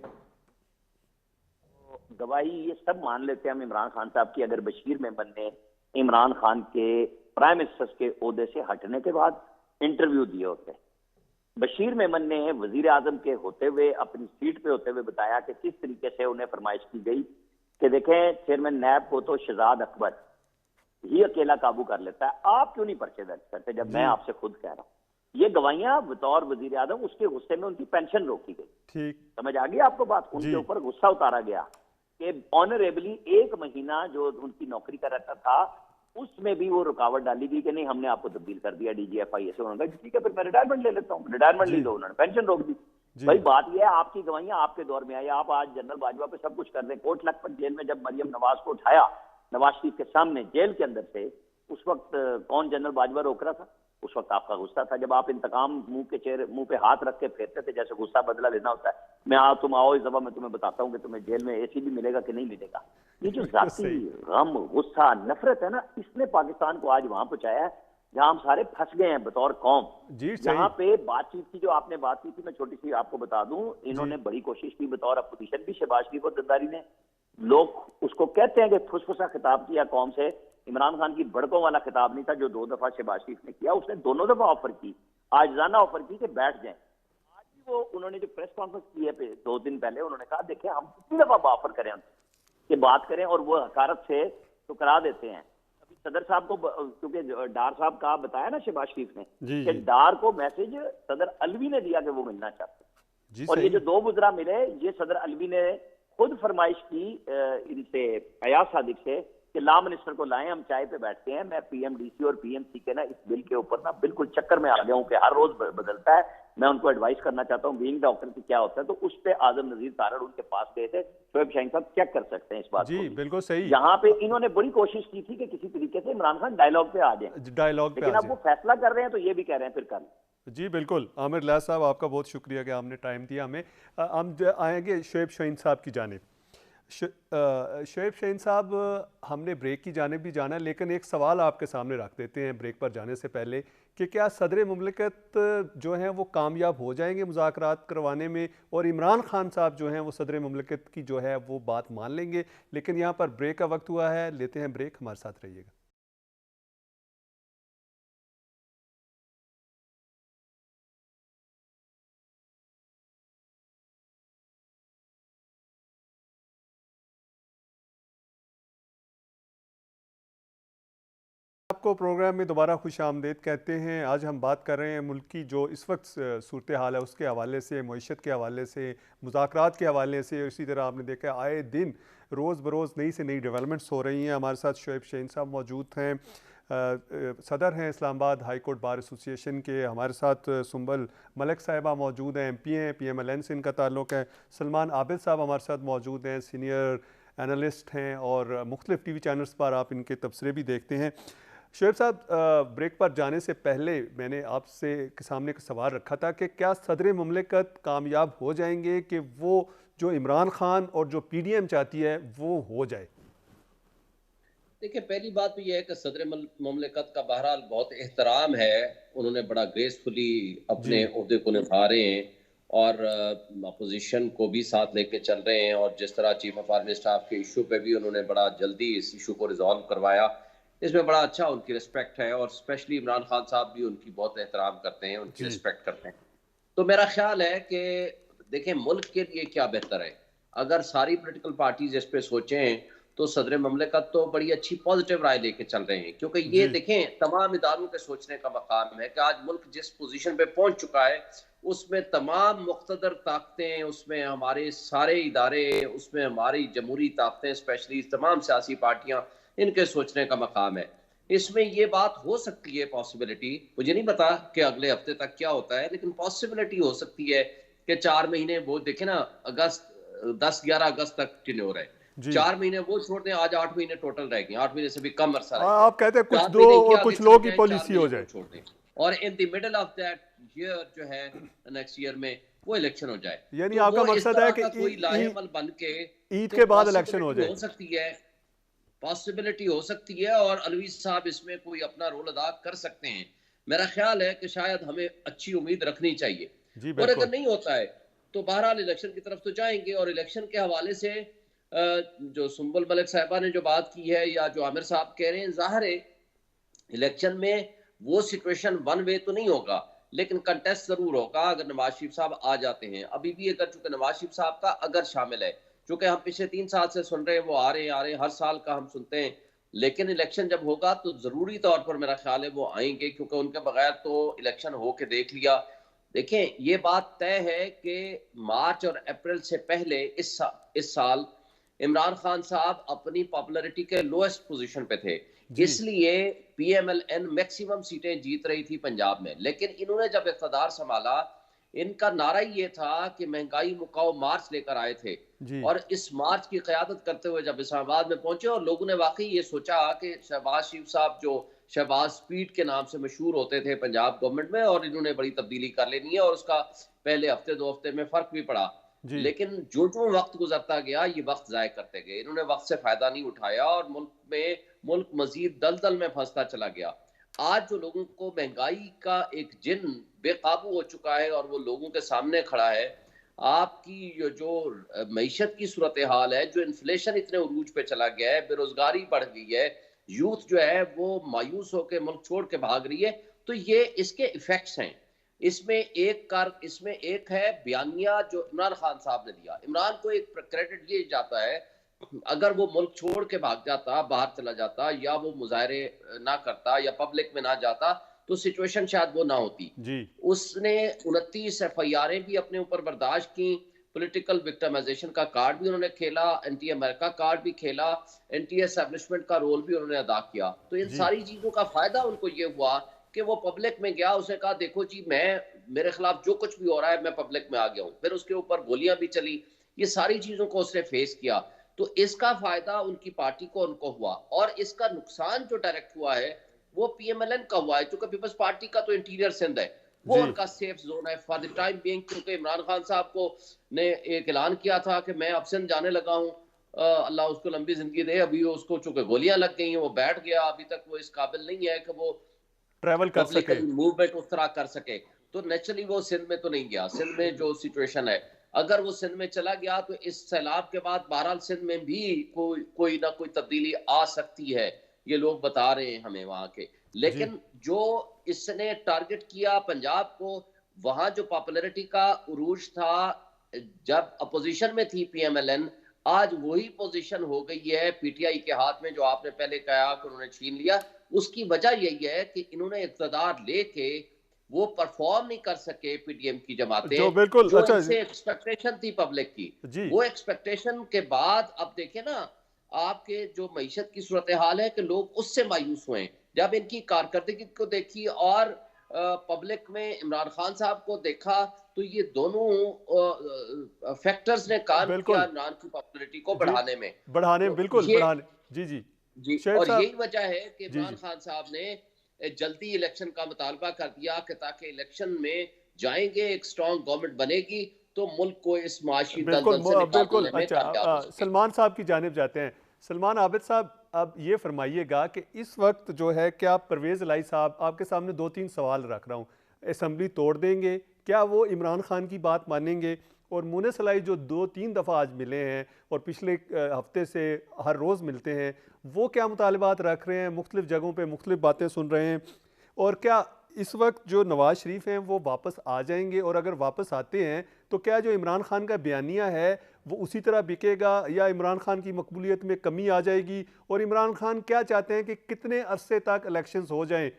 गवाही ये सब मान लेते हैं हम इमरान खान साहब की, अगर बशीर मेमन ने इमरान खान के प्राइम मिनिस्टर के ओहदे से हटने के बाद इंटरव्यू दिए होते, बशीर मेमन ने वजीर आजम के होते हुए अपनी सीट पे होते हुए बताया कि किस तरीके से उन्हें फरमाइश की गई कि देखें चेयरमैन नैब को तो शहजाद अकबर ही अकेला काबू कर लेता है, आप क्यों नहीं पर्चे दर्ज करते, जब मैं आपसे खुद कह रहा हूं। ये गवाहियां बतौर वजीर आजम, उसके गुस्से में उनकी पेंशन रोकी गई। ठीक समझ आ गई आपको बात? उनके ऊपर गुस्सा उतारा गया कि ऑनरेबली 1 महीना जो उनकी नौकरी का रहता था उसमें भी वो रुकावट डाली गई कि नहीं हमने आपको तब्दील कर दिया DGFI से। उन्होंने कहा ठीक है फिर मैं रिटायरमेंट ले लेता हूँ, रिटायरमेंट ली, तो उन्होंने पेंशन रोक दी। भाई बात यह है, आपकी गवाहियां आपके दौर में आई, आप आज जनरल बाजवा पे सब कुछ कर रहे हैं। कोट लखपत जेल में जब मरियम नवाज को उठाया नवाज शरीफ के सामने जेल के अंदर से, उस वक्त कौन जनरल बाजवा रोक रहा था? उस वक्त आपका गुस्सा था, जब आप इंतकाम मुंह पे हाथ रख के फेरते थे जैसे गुस्सा बदला लेना होता है। तुम आओ इस दफा मैं तुम्हें बताता हूँ कि तुम्हें जेल में एसी भी मिलेगा कि नहीं मिलेगा। ये जो जाती गम, गुस्सा, नफरत है ना, इसने पाकिस्तान को आज वहां पहुंचाया है जहां हम सारे फंस गए हैं बतौर कौम। यहाँ पे बातचीत की जो आपने बात की थी, मैं छोटी सी आपको बता दूं, इन्होंने बड़ी कोशिश की बतौर अपोजिशन भी, शहबाज शरीफ और जरदारी ने। लोग उसको कहते हैं कि फुसफुसा खिताब किया कौम से, इमरान खान की बड़कों वाला खिताब नहीं था जो 2 दफा शहबाज शरीफ ने किया। उसने दोनों दफा ऑफर की, आजाना ऑफर की कि बैठ जाए। आज भी वो उन्होंने जो प्रेस कॉन्फ्रेंस की है 2 दिन पहले, उन्होंने कहा देखिए हम कितनी दफा ऑफर करें कि बात करें, और वो हकारत से तो करा देते हैं। अभी सदर साहब को, क्योंकि डार साहब का बताया ना शहबाज शरीफ ने कि डार को मैसेज सदर अलवी ने दिया कि वो मिलना चाहते, और ये जो 2 बुजरा मिले, ये सदर अलवी ने खुद फरमाइश की इनसे, अयाज सादिक से, कि लॉ मिनिस्टर को लाएं, हम चाय पे बैठते हैं। मैं पीएमडीसी और पीएमसी के ना इस बिल के ऊपर ना बिल्कुल चक्कर में आ गया हूं कि हर रोज बदलता है। मैं उनको एडवाइस करना चाहता हूं बीइंग डॉक्टर की क्या होता है। तो उस पे आजम नजीर तारड़ उनके पास गए थे, शोएब शाहीन साहब चेक कर सकते हैं इस बात को। बिल्कुल सही। यहाँ पे इन्होंने बड़ी कोशिश की थी कि किसी तरीके से इमरान खान डायलॉग पे आ जाए, लेकिन अब वो फैसला कर रहे हैं तो ये भी कह रहे हैं फिर कल। जी बिल्कुल। आमिर लियाज साहब, आपका बहुत शुक्रिया कि आपने टाइम दिया हमें। हम आएंगे शोएब शाहीन साहब की जानिब। शोएब शाहीन साहब, हमने ब्रेक की जानिब भी जाना है, लेकिन एक सवाल आपके सामने रख देते हैं ब्रेक पर जाने से पहले कि क्या सदर मुमलिकत जो हैं वो कामयाब हो जाएंगे मुज़ाकरात करवाने में, और इमरान खान साहब जो हैं वो सदर मुमलिकत की जो है वो बात मान लेंगे। लेकिन यहाँ पर ब्रेक का वक्त हुआ है, लेते हैं ब्रेक, हमारे साथ रहिएगा। आपको प्रोग्राम में दोबारा खुश आमदेद कहते हैं। आज हम बात कर रहे हैं मुल्क की जो इस वक्त सूरत हाल है उसके हवाले से, मईशत के हवाले से, मुज़ाकरात के हवाले से। इसी तरह आपने देखा आए दिन रोज़ बरोज़ नई से नई डेवलपमेंट्स हो रही हैं। हमारे साथ शोएब शाहीन साहब मौजूद हैं, सदर हैं Islamabad high court bar association के। हमारे साथ सुंबल मलिक साहिबा मौजूद हैं, MP हैं, PMLN से इनका ताल्लुक़ है। सलमान आबिद साहब हमारे साथ मौजूद हैं, सीनियर एनालिस्ट हैं और मुख्तलिफ TV चैनल्स पर आप इनके तबसरे भी देखते हैं। शोएब साहब, ब्रेक पर जाने से पहले मैंने आपसे के सामने एक सवाल रखा था कि क्या सदर मुमलिकत कामयाब हो जाएंगे कि वो जो इमरान खान और जो PDM चाहती है वो हो जाए? देखिए, पहली बात तो यह है कि सदर मुमलिकत का बहरहाल बहुत एहतराम है, उन्होंने बड़ा ग्रेसफुली अपने ओहदे को निभा रहे हैं और अपोजिशन को भी साथ लेके चल रहे हैं। और जिस तरह चीफ ऑफ आर्मी स्टाफ के इशू पे भी उन्होंने बड़ा जल्दी इस इशू को रिजॉल्व करवाया, इसमें बड़ा अच्छा उनकी रिस्पेक्ट है। और स्पेशली इमरान खान साहब भी उनकी बहुत एहतराम करते हैं, उनकी रिस्पेक्ट करते हैं। तो मेरा ख्याल है कि देखें, मुल्क के लिए क्या बेहतर है, अगर सारी पॉलिटिकल पार्टीज इस पे सोचें तो सदर मुमलिकत तो बड़ी अच्छी पॉजिटिव राय लेके चल रहे हैं। क्योंकि ये देखें, तमाम इदारों के सोचने का मकाम है कि आज मुल्क जिस पोजीशन पे पहुंच चुका है उसमें तमाम मुख्तदर ताकतें, उसमें हमारे सारे इदारे, उसमें हमारी जमहूरी ताकतें, स्पेशली तमाम सियासी पार्टियां, इनके सोचने का मकाम है। इसमें ये बात हो सकती है, पॉसिबिलिटी, मुझे नहीं पता कि अगले हफ्ते तक क्या होता है, लेकिन पॉसिबिलिटी हो सकती है कि 4 महीने वो देखे ना, अगस्त 10-11 अगस्त तक टेन्योर है, 4 महीने वो छोड़ दें, आज 8 महीने टोटल रह गए, 8 महीने से भी कम अरसा रह गया। आप कहते हैं कुछ दो और कुछ लोग की पॉलिसी हो जाए, छोड़ दें, और in the middle of that year जो है नेक्स्ट ईयर में वो इलेक्शन हो जाए। यानी आपका मकसद है कि कोई लाहेमल बन के ईद के बाद इलेक्शन हो जाए, हो सकती है, पॉसिबिलिटी हो सकती है, और अलवी साहब इसमें कोई अपना रोल अदा कर सकते हैं। मेरा ख्याल है कि शायद हमें अच्छी उम्मीद रखनी चाहिए, और अगर नहीं होता है तो बहरहाल इलेक्शन की तरफ तो जाएंगे। और इलेक्शन के हवाले से जो सुंबल मलिक साहिबा ने जो बात की है, या जो आमिर साहब कह रहे हैं, जाहिर है इलेक्शन में वो सिचुएशन वन वे तो नहीं होगा, लेकिन कंटेस्ट जरूर होगा अगर नवाज शरीफ साहब आ जाते हैं। अभी भी अगर चूंकि नवाज शरीफ साहब का अगर शामिल है, चूंकि हम पिछले 3 साल से सुन रहे हैं वो आ रहे हैं, हर साल का हम सुनते हैं, लेकिन इलेक्शन जब होगा तो जरूरी तौर पर मेरा ख्याल है वो आएंगे, क्योंकि उनके बगैर तो इलेक्शन हो के देख लिया। देखें, ये बात तय है कि मार्च और अप्रैल से पहले इस साल इमरान खान साहब अपनी पॉपुलैरिटी के लोएस्ट पोजीशन पे थे, इसलिए PMLN मैक्सिमम सीटें जीत रही थी पंजाब में। लेकिन इन्होंने जब इख्तियार संभाला, इनका नारा ये था कि महंगाई मुकाओ मार्च लेकर आए थे, और इस मार्च की क़यादत करते हुए जब इस्लामाबाद में पहुंचे, और लोगों ने वाकई ये सोचा कि शहबाज शरीफ साहब जो शहबाज स्पीड के नाम से मशहूर होते थे पंजाब गवर्नमेंट में, और इन्होंने बड़ी तब्दीली कर लेनी है और उसका पहले हफ्ते 2 हफ्ते में फर्क भी पड़ा। लेकिन जो जो वक्त गुजरता गया ये वक्त ज़ाय करते गए, इन्होंने वक्त से फायदा नहीं उठाया और मुल्क मजीद दलदल में फंसता चला गया। आज जो लोगों को महंगाई का एक जिन बेकाबू हो चुका है और वो लोगों के सामने खड़ा है, आपकी जो मईशत की सूरत हाल है, जो इन्फ्लेशन इतने उरूज पे चला गया है, बेरोजगारी बढ़ गई है, यूथ जो है वो मायूस होकर मुल्क छोड़ के भाग रही है, तो ये इसके इफेक्ट्स हैं। इसमें एक है बयानिया जो इमरान खान साहब ने दिया। इमरान को एक क्रेडिट ये जाता है, अगर वो मुल्क छोड़ के भाग जाता, बाहर चला जाता, या वो मुजाहरे ना करता या पब्लिक में ना जाता, तो सिचुएशन शायद वो ना होती जी। उसने 29 FIR भी अपने ऊपर बर्दाश्त की, पॉलिटिकल विक्टिमाइजेशन का कार्ड भी उन्होंने खेला, एंटी अमेरिका कार्ड भी खेला, एंटी एस्टेब्लिशमेंट का रोल भी उन्होंने अदा किया। तो इन सारी चीजों का फायदा उनको ये हुआ कि वो पब्लिक में गया, उसने कहा देखो जी मेरे खिलाफ जो कुछ भी हो रहा है मैं पब्लिक में आ गया हूँ। फिर उसके ऊपर गोलियां भी चली, ये सारी चीजों को उसने फेस किया। तो इसका फायदा उनकी पार्टी को उनको हुआ, और इसका नुकसान जो डायरेक्ट हुआ है वो PMLN का हुआ है, क्योंकि पीपल्स पार्टी का तो इंटीरियर सिंध है, वो उनका सेफ जोन है फॉर द टाइम बीइंग, क्योंकि इमरान खान साहब को ने एक ऐलान किया था कि मैं अब सिंध जाने लगा हूँ, अल्लाह उसको लंबी जिंदगी दे। अभी उसको चूंकि गोलियां लग गई हैं, वो बैठ गया, अभी तक वो इस काबिल नहीं है कि वो ट्रैवल कर सके, मूवमेंट उस तरह कर सके। तो नेचुरली वो सिंध में तो नहीं गया। सिंध में जो सिचुएशन है, अगर वो सिंध में चला गया तो इस सैलाब के बाद बहरहाल सिंध में भी कोई ना कोई तब्दीली आ सकती है, ये लोग बता रहे हैं हमें वहां के। लेकिन जो इसने टारगेट किया पंजाब को, वहां जो पॉपुलैरिटी का उरूज था जब अपोजिशन में थी PMLN, आज वही पोजीशन हो गई है PTI के हाथ में, जो आपने पहले कहा कि उन्होंने छीन लिया। उसकी वजह यही है कि इन्होंने इक़्तिदार लेके वो परफॉर्म नहीं कर सके, PDM की जमातें, जो बिल्कुल जो इनसे एक्सपेक्टेशन थी पब्लिक की, वो एक्सपेक्टेशन के बाद अब देखे ना आपके जो मईशत की सूरत हाल है कि लोग उससे मायूस हुए जब इनकी कारकर्दगी को देखी और पब्लिक में इमरान खान साहब को देखा। तो ये दोनों फैक्टर्स ने काम किया इमरान की पॉपुलैरिटी को बढ़ाने में बिल्कुल बढ़ाने। जी जी जी, और यही वजह है कि इमरान खान साहब ने जल्दी इलेक्शन का मुतालबा कर दिया कि ताकि इलेक्शन में जाएंगे, एक स्ट्रॉन्ग गवर्नमेंट बनेगी तो मुल्क को इस माशी दलदल से निकालने में कामयाब हो सके। सलमान साहब की जानिब जाते हैं। सलमान आबिद साहब, अब ये फरमाइएगा कि इस वक्त जो है क्या परवेज़ इलाही साहब, आपके सामने 2-3 सवाल रख रहा हूँ, असम्बली तोड़ देंगे, क्या वो इमरान खान की बात मानेंगे? और मुनीस इलाही जो 2-3 दफ़ा आज मिले हैं और पिछले हफ्ते से हर रोज़ मिलते हैं, वो क्या मुतालबात रख रहे हैं? मुख्तलिफ़ जगहों पे मुख्तलिफ़ बातें सुन रहे हैं। और क्या इस वक्त जो नवाज़ शरीफ हैं वो वापस आ जाएंगे? और अगर वापस आते हैं तो क्या जो इमरान खान का बयानिया है वो उसी तरह बिकेगा या इमरान खान की मकबूलियत में कमी आ जाएगी? और इमरान खान क्या चाहते हैं कि कितने अरसे तक इलेक्शंस हो जाएं?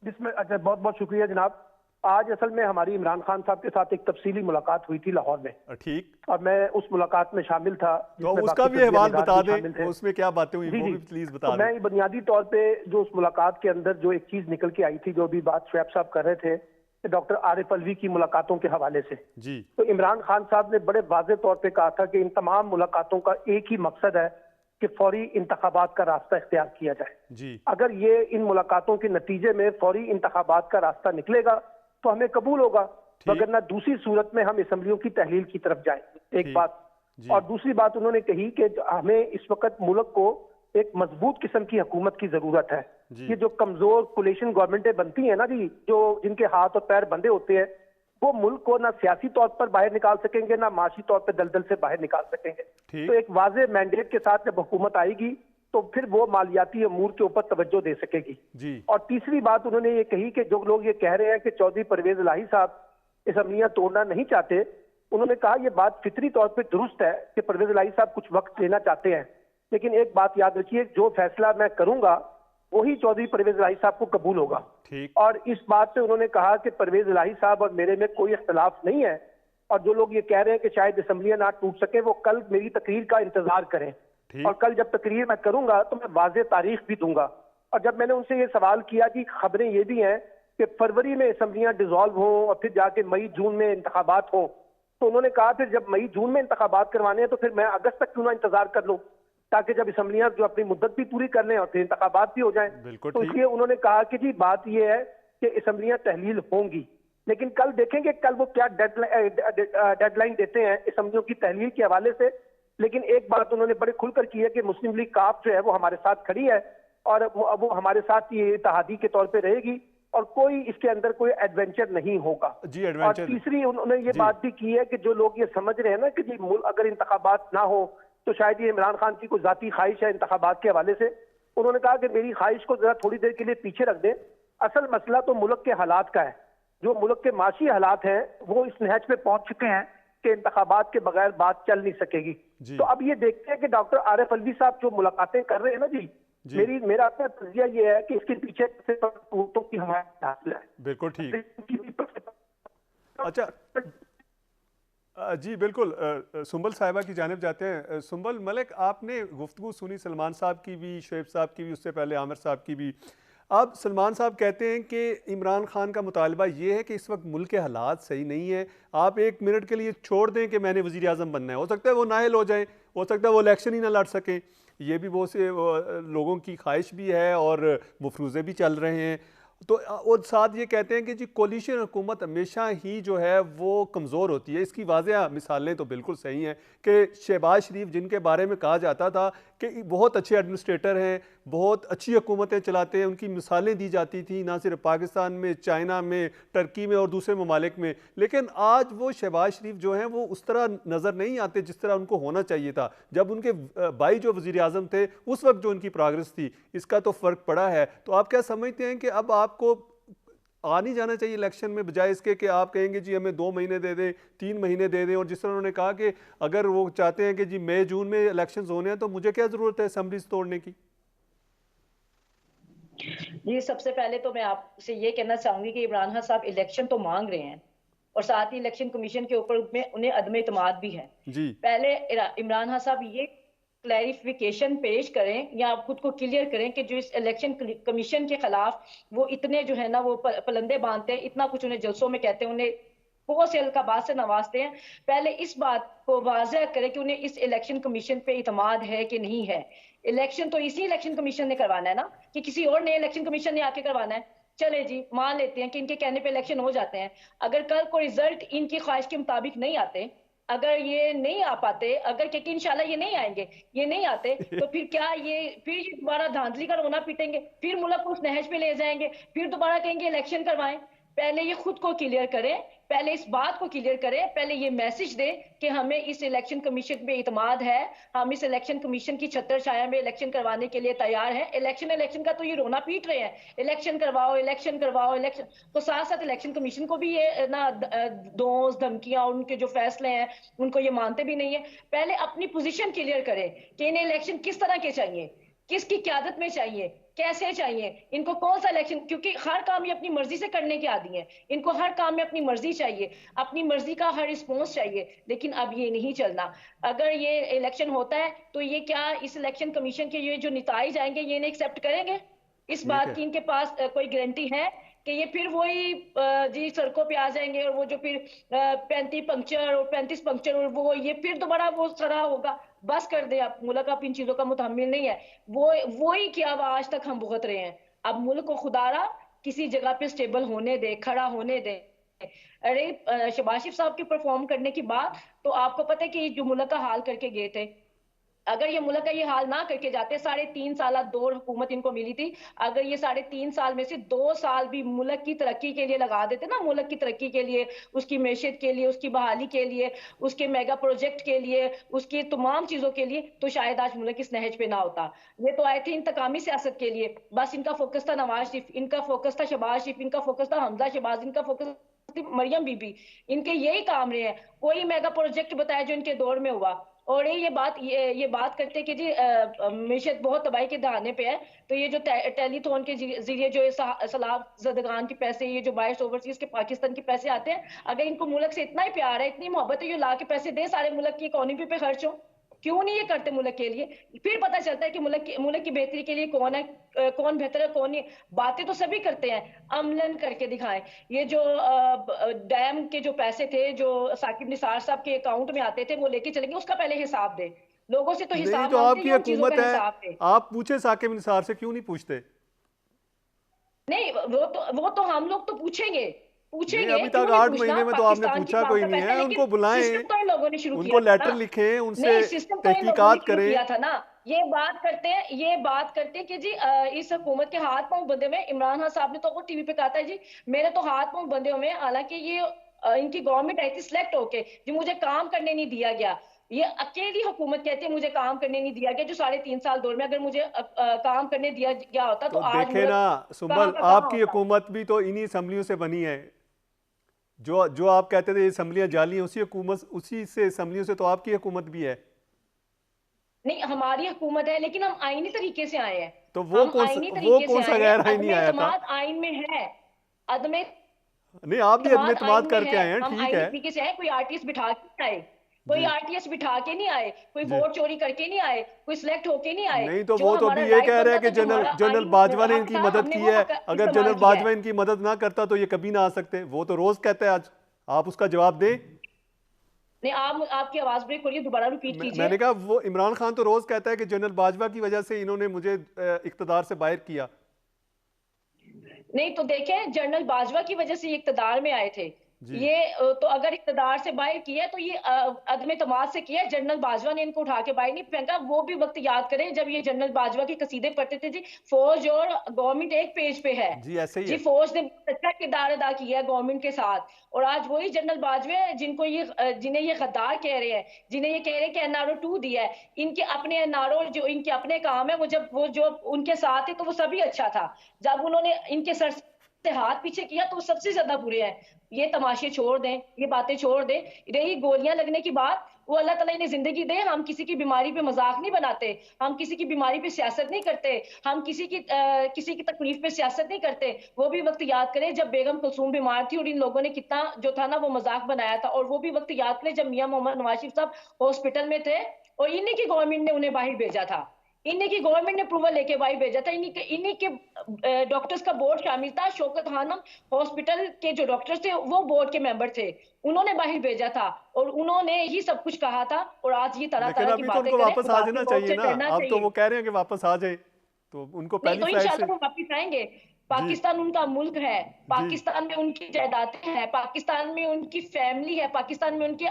जिसमें अच्छा, बहुत बहुत शुक्रिया जनाब। आज असल में हमारी इमरान खान साहब के साथ एक तफसीली मुलाकात हुई थी लाहौर में। ठीक, और मैं उस मुलाकात में शामिल था। तो उसका भी अहवाल बता दें, उसमें क्या बातें हुई वो भी प्लीज बता दें। मैं बुनियादी तौर पे जो उस मुलाकात के अंदर जो एक चीज निकल के आई थी, जो भी बात शुएब साहब कर रहे थे डॉक्टर आरिफ अलवी की मुलाकातों के हवाले से जी, तो इमरान खान साहब ने बड़े वाज़ेह तौर पे कहा था कि इन तमाम मुलाकातों का एक ही मकसद है कि फौरी इंतखाबात का रास्ता इख्तियार किया जाए जी। अगर ये इन मुलाकातों के नतीजे में फौरी इंतखाबात का रास्ता निकलेगा तो हमें कबूल होगा, मगर ना दूसरी सूरत में हम असम्बलियों की तहलील की तरफ जाएंगे, एक बात। और दूसरी बात उन्होंने कही कि हमें इस वक्त मुल्क को एक मजबूत किस्म की हुकूमत की जरूरत है। ये जो कमजोर कोलिशन गवर्नमेंटें बनती हैं ना जी, जो जिनके हाथ और पैर बंधे होते हैं, वो मुल्क को ना सियासी तौर पर बाहर निकाल सकेंगे ना माशी तौर पर दलदल से बाहर निकाल सकेंगे। तो एक वाज़े मैंडेट के साथ जब हुकूमत आएगी तो फिर वो मालियाती अमूर के ऊपर तवज्जो दे सकेगी जी। और तीसरी बात उन्होंने ये कही कि जो लोग ये कह रहे हैं कि चौधरी परवेज इलाही साहब असम्बलियां तोड़ना नहीं चाहते, उन्होंने कहा यह बात फितरी तौर पर दुरुस्त है कि परवेज इलाही साहब कुछ वक्त लेना चाहते हैं, लेकिन एक बात याद रखिए, जो फैसला मैं करूंगा वही चौधरी परवेज इलाही साहब को कबूल होगा। और इस बात पे उन्होंने कहा कि परवेज इलाही साहब और मेरे में कोई इख्तलाफ नहीं है, और जो लोग ये कह रहे हैं कि शायद असम्बलियां ना टूट सके, वो कल मेरी तकरीर का इंतजार करें, और कल जब तकरीर मैं करूंगा तो मैं वाज़े तारीख भी दूंगा। और जब मैंने उनसे ये सवाल किया कि खबरें ये भी हैं कि फरवरी में असम्बलियां डिसॉल्व हों और फिर जाके मई जून में इंतखाबात हों, तो उन्होंने कहा फिर जब मई जून में इंतखाबात करवाने हैं तो फिर मैं अगस्त तक क्यों ना इंतजार कर लूं। ताकि जब असम्बलियां जो अपनी मुद्दत भी पूरी कर लें और फिर इंतखाबात भी हो जाएं। तो इसलिए उन्होंने कहा कि जी बात यह है कि असम्बलियां तहलील होंगी, लेकिन कल देखेंगे कल वो क्या डेडलाइन देते हैं असम्बलियों की तहलील के हवाले से। लेकिन एक बात उन्होंने बड़े खुलकर की है कि मुस्लिम लीग काफ जो है वो हमारे साथ खड़ी है और वो हमारे साथ ये इत्तेहादी के तौर पे रहेगी और कोई इसके अंदर कोई एडवेंचर नहीं होगा जी। और तीसरी उन्होंने ये बात भी की है कि जो लोग ये समझ रहे हैं ना कि जी अगर इंतखाबात ना हो तो शायद ये इमरान खान की कोई जाती ख्वाहिश है इंतखाबात के हवाले से, उन्होंने कहा कि मेरी ख्वाहिश को जरा थोड़ी देर के लिए पीछे रख दें। असल मसला तो मुल्क के हालात का है, जो मुल्क के माशी हालात हैं वो इस नहज पे पहुंच चुके हैं कि इंतखाबात के बगैर बात चल नहीं सकेगी। तो अब ये देखते हैं कि डॉक्टर आरिफ अलवी साहब जो मुलाकातें कर रहे हैं ना जी, मेरा अपना तजिया ये है कि इसके पीछे की हमारा हासिल है। बिल्कुल ठीक। अच्छा जी बिल्कुल, सुंबल साहिबा की जानिब जाते हैं। सुंबल मलिक, आपने गुफ्तगू सुनी सलमान साहब की भी, शोएब साहब की भी, उससे पहले आमिर साहब की भी। अब सलमान साहब कहते हैं कि इमरान खान का मुतालबा ये है कि इस वक्त मुल्क के हालात सही नहीं है, आप एक मिनट के लिए छोड़ दें कि मैंने वज़ीर आज़म बनना है। हो सकता है वो नाअहल हो जाए, हो सकता है वो इलेक्शन ही ना लड़ सकें, ये भी बहुत से लोगों की ख्वाहिश भी है और मफरूज़े भी चल रहे हैं। तो और साथ ये कहते हैं कि जी कोलिशन हुकूमत हमेशा ही जो है वो कमज़ोर होती है। इसकी वाज़ेह मिसालें तो बिल्कुल सही हैं कि शहबाज शरीफ जिनके बारे में कहा जाता था कि बहुत अच्छे एडमिनिस्ट्रेटर हैं, बहुत अच्छी हुकूमतें चलाते हैं, उनकी मिसालें दी जाती थी ना सिर्फ पाकिस्तान में, चाइना में, टर्की में और दूसरे ममालिक में। लेकिन आज वो शहबाज शरीफ जो हैं वो उस तरह नज़र नहीं आते जिस तरह उनको होना चाहिए था। जब उनके भाई जो वज़ीर आज़म थे उस वक्त जो उनकी प्रोग्रेस थी, इसका तो फ़र्क पड़ा है। तो आप क्या समझते हैं कि अब आपको आ नहीं जाना चाहिए इलेक्शन में, बजाय इसके कि आप कहेंगे जी हमें 2 महीने दे दें, 3 महीने दे दें, और जिस तरह उन्होंने कहा कि अगर वो चाहते हैं कि जी मई जून में इलेक्शंस होने हैं तो मुझे क्या ज़रूरत है असेंबलीज तोड़ने की? जी, सबसे पहले तो मैं आपसे ये कहना चाहूंगी कि इमरान खान साहब इलेक्शन तो मांग रहे हैं और साथ ही इलेक्शन कमीशन के ऊपर में उन्हें अदम इत्मीनान भी है। पहले इमरान खान साहब ये क्लैरिफिकेशन पेश करें या आप खुद को क्लियर करें कि जो इस इलेक्शन कमीशन के खिलाफ वो इतने जो है ना वो पलंदे बांधते हैं, इतना कुछ उन्हें जलसों में कहते हैं, उन्हें बहुत से अलकाबात से नवाजते हैं। पहले इस बात को वाज़ह करें कि उन्हें इस इलेक्शन कमीशन पे इतमाद है कि नहीं है। इलेक्शन तो इसी इलेक्शन कमीशन ने करवाना है ना, कि किसी और नए इलेक्शन कमीशन ने आके करवाना है। चले जी, मान लेते हैं कि इनके कहने पे इलेक्शन हो जाते हैं। अगर कल को रिजल्ट इनकी ख्वाहिश के मुताबिक नहीं आते, अगर ये नहीं आ पाते, अगर क्योंकि इंशाल्लाह ये नहीं आएंगे, ये नहीं आते, तो फिर क्या ये दोबारा धांधली का रोना पीटेंगे, फिर मुल्क को उस नहज पे ले जाएंगे, फिर दोबारा कहेंगे इलेक्शन करवाएं। पहले ये खुद को क्लियर करें, पहले इस बात को क्लियर करें, पहले ये मैसेज दें कि हमें इस इलेक्शन कमीशन पे इतमाद है, हम इस इलेक्शन कमीशन की छत्र छाया में इलेक्शन करवाने के लिए तैयार हैं। इलेक्शन का तो ये रोना पीट रहे हैं, इलेक्शन करवाओ, इलेक्शन करवाओ, इलेक्शन। तो साथ साथ इलेक्शन कमीशन को भी ये ना दोष धमकियां, उनके जो फैसले हैं उनको ये मानते भी नहीं है। पहले अपनी पोजीशन क्लियर करें कि इन्हें इलेक्शन किस तरह के चाहिए, किसकी क़यादत में चाहिए, कैसे चाहिए, इनको कौन सा इलेक्शन, क्योंकि हर काम ये अपनी मर्जी से करने के आदी हैं, इनको हर काम में अपनी मर्जी चाहिए, अपनी मर्जी का हर रिस्पॉन्स चाहिए। लेकिन अब ये नहीं चलना। अगर ये इलेक्शन होता है तो ये क्या इस इलेक्शन कमीशन के ये जो निताइज आएंगे ये इन्हें एक्सेप्ट करेंगे? इस बात की इनके पास कोई गारंटी है कि ये फिर वही जी सड़कों पे आ जाएंगे और वो जो फिर 35 पंक्चर और 35 पंक्चर और वो ये फिर दोबारा वो तरह होगा? बस कर दे, आप मुल्क आप इन चीजों का मुतहम्मिल नहीं है। वो ही क्या आज तक हम भुगत रहे हैं। अब मुल्क को खुदारा किसी जगह पे स्टेबल होने दे, खड़ा होने दे। अरे शहबाज शरीफ साहब के परफॉर्म करने की बात तो आपको पता है कि जो मुल्क का हाल करके गए थे, अगर ये मुल्क का ये हाल ना करके जाते, 3.5 साल दौर हुकूमत इनको मिली थी, अगर ये 3.5 साल में से 2 साल भी मुल्क की तरक्की के लिए लगा देते ना, मुल्क की तरक्की के लिए, उसकी मैशत के लिए, उसकी बहाली के लिए, उसके मेगा प्रोजेक्ट के लिए, उसकी तमाम चीजों के लिए, तो शायद आज मुल्क इस नहज पे ना होता। ये तो आए थे इंतकामी सियासत के लिए, बस इनका फोकस था नवाज शरीफ, इनका फोकस था शहबाज शरीफ, इनका फोकस था हमजा शहबाज, इनका फोकस मरियम बीबी, इनके यही काम रहे हैं। कोई मेगा प्रोजेक्ट बताया जो इनके दौर में हुआ। और ये बात करते कि जी मैशत बहुत तबाही के दहाने पे है, तो ये जो टेलीथॉन के जरिए जो सलाब ज़दगान के पैसे, ये जो बायर्स ओवरसीज के पाकिस्तान के पैसे आते हैं, अगर इनको मुल्क से इतना ही प्यार है, इतनी मोहब्बत है, ये ला के पैसे दें, सारे मुल्क की इकोनॉमी पे खर्च हो। क्यों नहीं ये करते मुल्क के लिए? फिर पता चलता है कि मुल्क की बेहतरी के लिए कौन है, कौन बेहतर है, कौन नहीं। बातें तो सभी करते हैं, अमलन करके दिखाएं। ये जो डैम के जो पैसे थे जो साकिब निसार साहब के अकाउंट में आते थे वो लेके चलेंगे, उसका पहले हिसाब दे। लोगों से तो नहीं हिसाब तो मांगते आपकी हैं, उन चीजों हुकूमत का है, हिसाब दे। आप पूछे साकिब निसार से, क्यों नहीं पूछते? नहीं, वो तो हम लोग तो पूछेंगे नहीं पूछेंगे, अभी क्यों तक नहीं 8 पूछना, महीने में तो आपने पाकिस्तान की पूछा बात कोई तो नहीं करते हैं, है। लेकिन उनको बुलाएं, सिस्टम तो इन लोगों ने शुरू उनको किया था लेटर ना। लिखें, उनसे नहीं, सिस्टम तो इन लोगों ने तहकीकात शुरू करें। किया था ना। ये बात करते हैं कि जी इस हुकूमत के हाथ पांव बंधे हुए। इमरान खान साहब ने तो वो टीवी पे कहा था जी मेरे तो हाथ पांव बंधे हुए हैं, हालांकि ये इनकी गवर्नमेंट आई थी सिलेक्ट होके, जी मुझे काम करने नहीं दिया गया। ये अकेली हुकूमत कहती है मुझे काम करने नहीं दिया गया, जो 3.5 साल दौर में अगर मुझे काम करने दिया गया होता तो तो आज देखे मुल्क ना कहाँ सुंबल, का कहाँ आपकी होता। हुकूमत भी तो इन्हीं असम्बलियों से बनी है। जो जो आप कहते थे ये असम्बलियां जाली हैं, उसी हुकूमत, उसी से असम्बलियों से तो आपकी हुकूमत भी है। नहीं, हमारी हुकूमत है, लेकिन हम आईनी तरीके से आए हैं। तो हम आईनी वो तरीके से कौन सा आए हैं, गैर आईनी अदम आया था? एतमाद आइन में है। अदम नहीं आप भी अदम एतमाद एतमाद आइन में करके है। आए हैं, हम ठीक आईनी है। तरीके से आए, कोई आरटीएस बिठा के नहीं आए, कोई जी आरटीएस बिठा के नहीं आए, कोई जी। वोट चोरी करके नहीं आए, कोई सिलेक्ट होके नहीं आए। नहीं तो जो वो तो हमारा अभी ये राइट कह रहे बनता हैं कि था, जो जनरल हमारा जनरल आइन बाजवा ने हक इनकी था, मदद हमने की वो है। हक अगर इस्तेमाल जनरल किया बाजवा है। इनकी मदद ना करता तो ये कभी ना आ सकते। वो तो रोज कहते हैं, आज आप उसका जवाब दें। नहीं, आप आपकी आवाज ब्रेक हो रही है, दोबारा रिपीट कीजिए। मैंने कहा वो इमरान खान तो रोज कहता है कि जनरल बाजवा की वजह से इन्होंने मुझे इख्तिदार से बाहर किया। नहीं तो देखें, जनरल बाजवा की वजह से ये इक्तदार में आए थे। जी ये तो अगर इक्तदार से बाहर किया है तो ये अदम तमाद से किया है। जनरल बाजवा ने इनको उठा के बाहर नहीं फेंका। वो भी वक्त याद करें जब ये जनरल बाजवा के कसीदे पढ़ते थे जी, फौज और गवर्नमेंट एक पेज पे है। जी ऐसे ही जी है। फौज ने बहुत अच्छा किरदार अदा किया है गवर्नमेंट के साथ, और आज वही जनरल बाजवा है जिनको ये जिन्हें ये गद्दार कह रहे हैं, जिन्हें ये कह रहे हैं कि एनआरओ 2 दिया है। इनके अपने एनआरओ जो इनके अपने काम है, वो जो उनके साथ है तो वो सभी अच्छा था। जब उन्होंने इनके सर से हाथ पीछे किया तो सबसे ज्यादा बुरे हैं। ये तमाशे छोड़ दें, ये बातें छोड़ दें। रही गोलियां लगने की बात, वो अल्लाह ताला इन्हें जिंदगी दे। हम किसी की बीमारी पे मजाक नहीं बनाते, हम किसी की बीमारी पे सियासत नहीं करते, हम किसी की तकलीफ पे सियासत नहीं करते। वो भी वक्त याद करें जब बेगम कुलसूम बीमार थी और इन लोगों ने कितना जो था ना वो मजाक बनाया था। और वो भी वक्त याद करें जब मियां मोहम्मद नवाज शरीफ साहब हॉस्पिटल में थे और इन्हीं की गवर्नमेंट ने उन्हें बाहर भेजा था। इन्हीं की गवर्नमेंट ने अप्रूवल लेके बाहर भेजा था। इन्हीं के डॉक्टर्स का बोर्ड शामिल था। शौकत खानम हॉस्पिटल के जो डॉक्टर्स थे वो बोर्ड के मेंबर थे, उन्होंने बाहर भेजा था और उन्होंने ही सब कुछ कहा था। और आज ये तरह लेकिन तरह की अभी तो बातें उनको करें, वापस आ खुदा जाना के खौफ चाहिए से ना। डरना अब तो वो चाहिए। कह रहे हैं कि वापस आ जाए, तो उनको नहीं पहली तो फ्लाइट से। इंशाल्लाह वो वापिस आएंगे। जी पाकिस्तान उनका मुल्क है, जी पाकिस्तान में उनकी जायदादें हैं, पाकिस्तान में उनकी फैमिली है, पाकिस्तान में उनके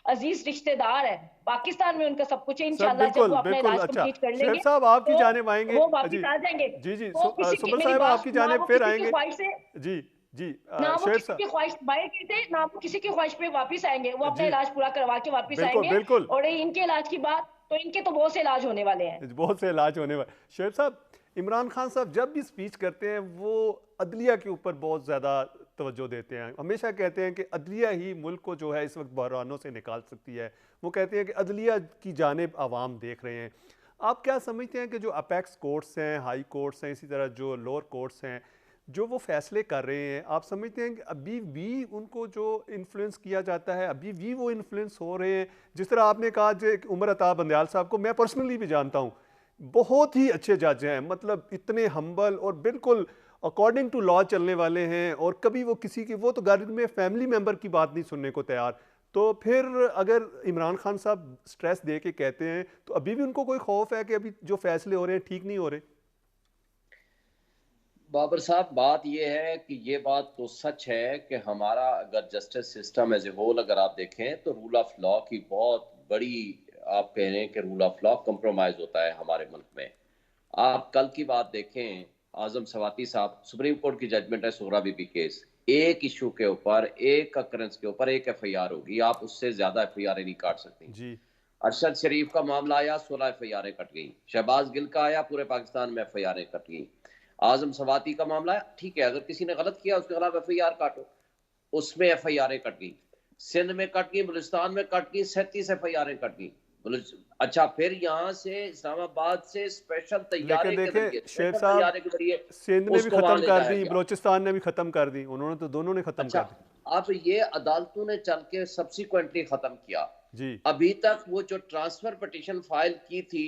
अजीज रिश्तेदार है, पाकिस्तान में उनका सब कुछ है। सब इंशाल्लाह जब बिल्कुल वो अपना बिल्कुल। इलाज अच्छा कंप्लीट कर शेर लेंगे साहब आपकी तो जानिब आएंगे। वो जी वापिस आ जाएंगे। जी जी वो किसी की, सुबर मेरी साहब आपकी बात ना, जानिब वो फिर किसी की आएंगे। ख्वाहिश से, जी जी ना वो शेर किसी साहब। की ख्वाहिश बाहर की थे, ना वो किसी की ख्वाहिश पे वापिस आएंगे। वो अपना जी इलाज पूरा करवा के वापिस बिल्कुल आएंगे। बिल्कुल। और इनके इलाज की बात तो इनके तो बहुत से इलाज होने वाले हैं। बहुत से इलाज होने वाले। शेर साहब, इमरान खान साहब जब भी स्पीच करते हैं वो अदलिया के ऊपर बहुत ज़्यादा तवज्जो देते हैं। हमेशा कहते हैं कि अदलिया ही मुल्क को जो है इस वक्त बहरानों से निकाल सकती है। वो कहते हैं कि अदलिया की जानिब आवाम देख रहे हैं। आप क्या समझते हैं कि जो अपेक्स कोर्ट्स हैं, हाई कोर्ट्स हैं, इसी तरह जो लोअर कोर्ट्स हैं, जो वो फैसले कर रहे हैं, आप समझते हैं कि अभी भी उनको जो इन्फ्लुएंस किया जाता है, अभी भी वो इन्फ्लुएंस हो रहे हैं? जिस तरह आपने कहा जो उमर अता बंदयाल साहब को मैं पर्सनली भी जानता हूँ, बहुत ही अच्छे जज हैं, मतलब इतने हम्बल और बिल्कुल अकॉर्डिंग टू लॉ चलने वाले हैं। और कभी वो किसी की, वो तो घर में फैमिली मेम्बर की बात नहीं सुनने को तैयार। तो फिर अगर इमरान खान साहब स्ट्रेस दे के कहते हैं तो अभी भी उनको कोई खौफ है कि अभी जो फैसले हो रहे हैं ठीक नहीं हो रहे? बाबर साहब, बात यह है कि ये बात तो सच है कि हमारा अगर justice system as a whole अगर आप देखें तो रूल ऑफ लॉ की बहुत बड़ी, आप कह रहे हैं कि रूल ऑफ लॉ कंप्रोमाइज होता है हमारे मुल्क में। आप कल की बात देखें, आजम सवाती साहब, सुप्रीम कोर्ट की जजमेंट है सुहरा बीबी केस, एक इशू के ऊपर, एक अकरेंस के ऊपर एक FIR होगी, आप उससे ज्यादा FIR नहीं काट सकती जी। अरशद शरीफ का मामला आया, 16 FIR कट गई। शहबाज गिल का आया, पूरे पाकिस्तान में FIR कट गई। आजम सवाती का मामला है, ठीक है, अगर किसी ने गलत किया उसके खिलाफ FIR काटो, उसमें FIR कट गई। सिंध में कट गई, बलूचिस्तान में कट गई, 37 FIR कट गई। अच्छा, फिर यहाँ से इस्लामाबाद से स्पेशल तैयारे लेकिन के देखें जरिए, शेर स्पेशल साहब, तैयारे के जरिए सिंध ने भी उसको वहां खत्म ले कर जाया दी, गया। बलोचिस्तान ने भी खत्म कर दी, उन्होंने तो दोनों ने खत्म अच्छा, कर दी। आप ये अदालतों ने चल के सब्सिक्वेंटली खत्म किया। जी अभी तक वो जो ट्रांसफर पिटीशन फाइल की थी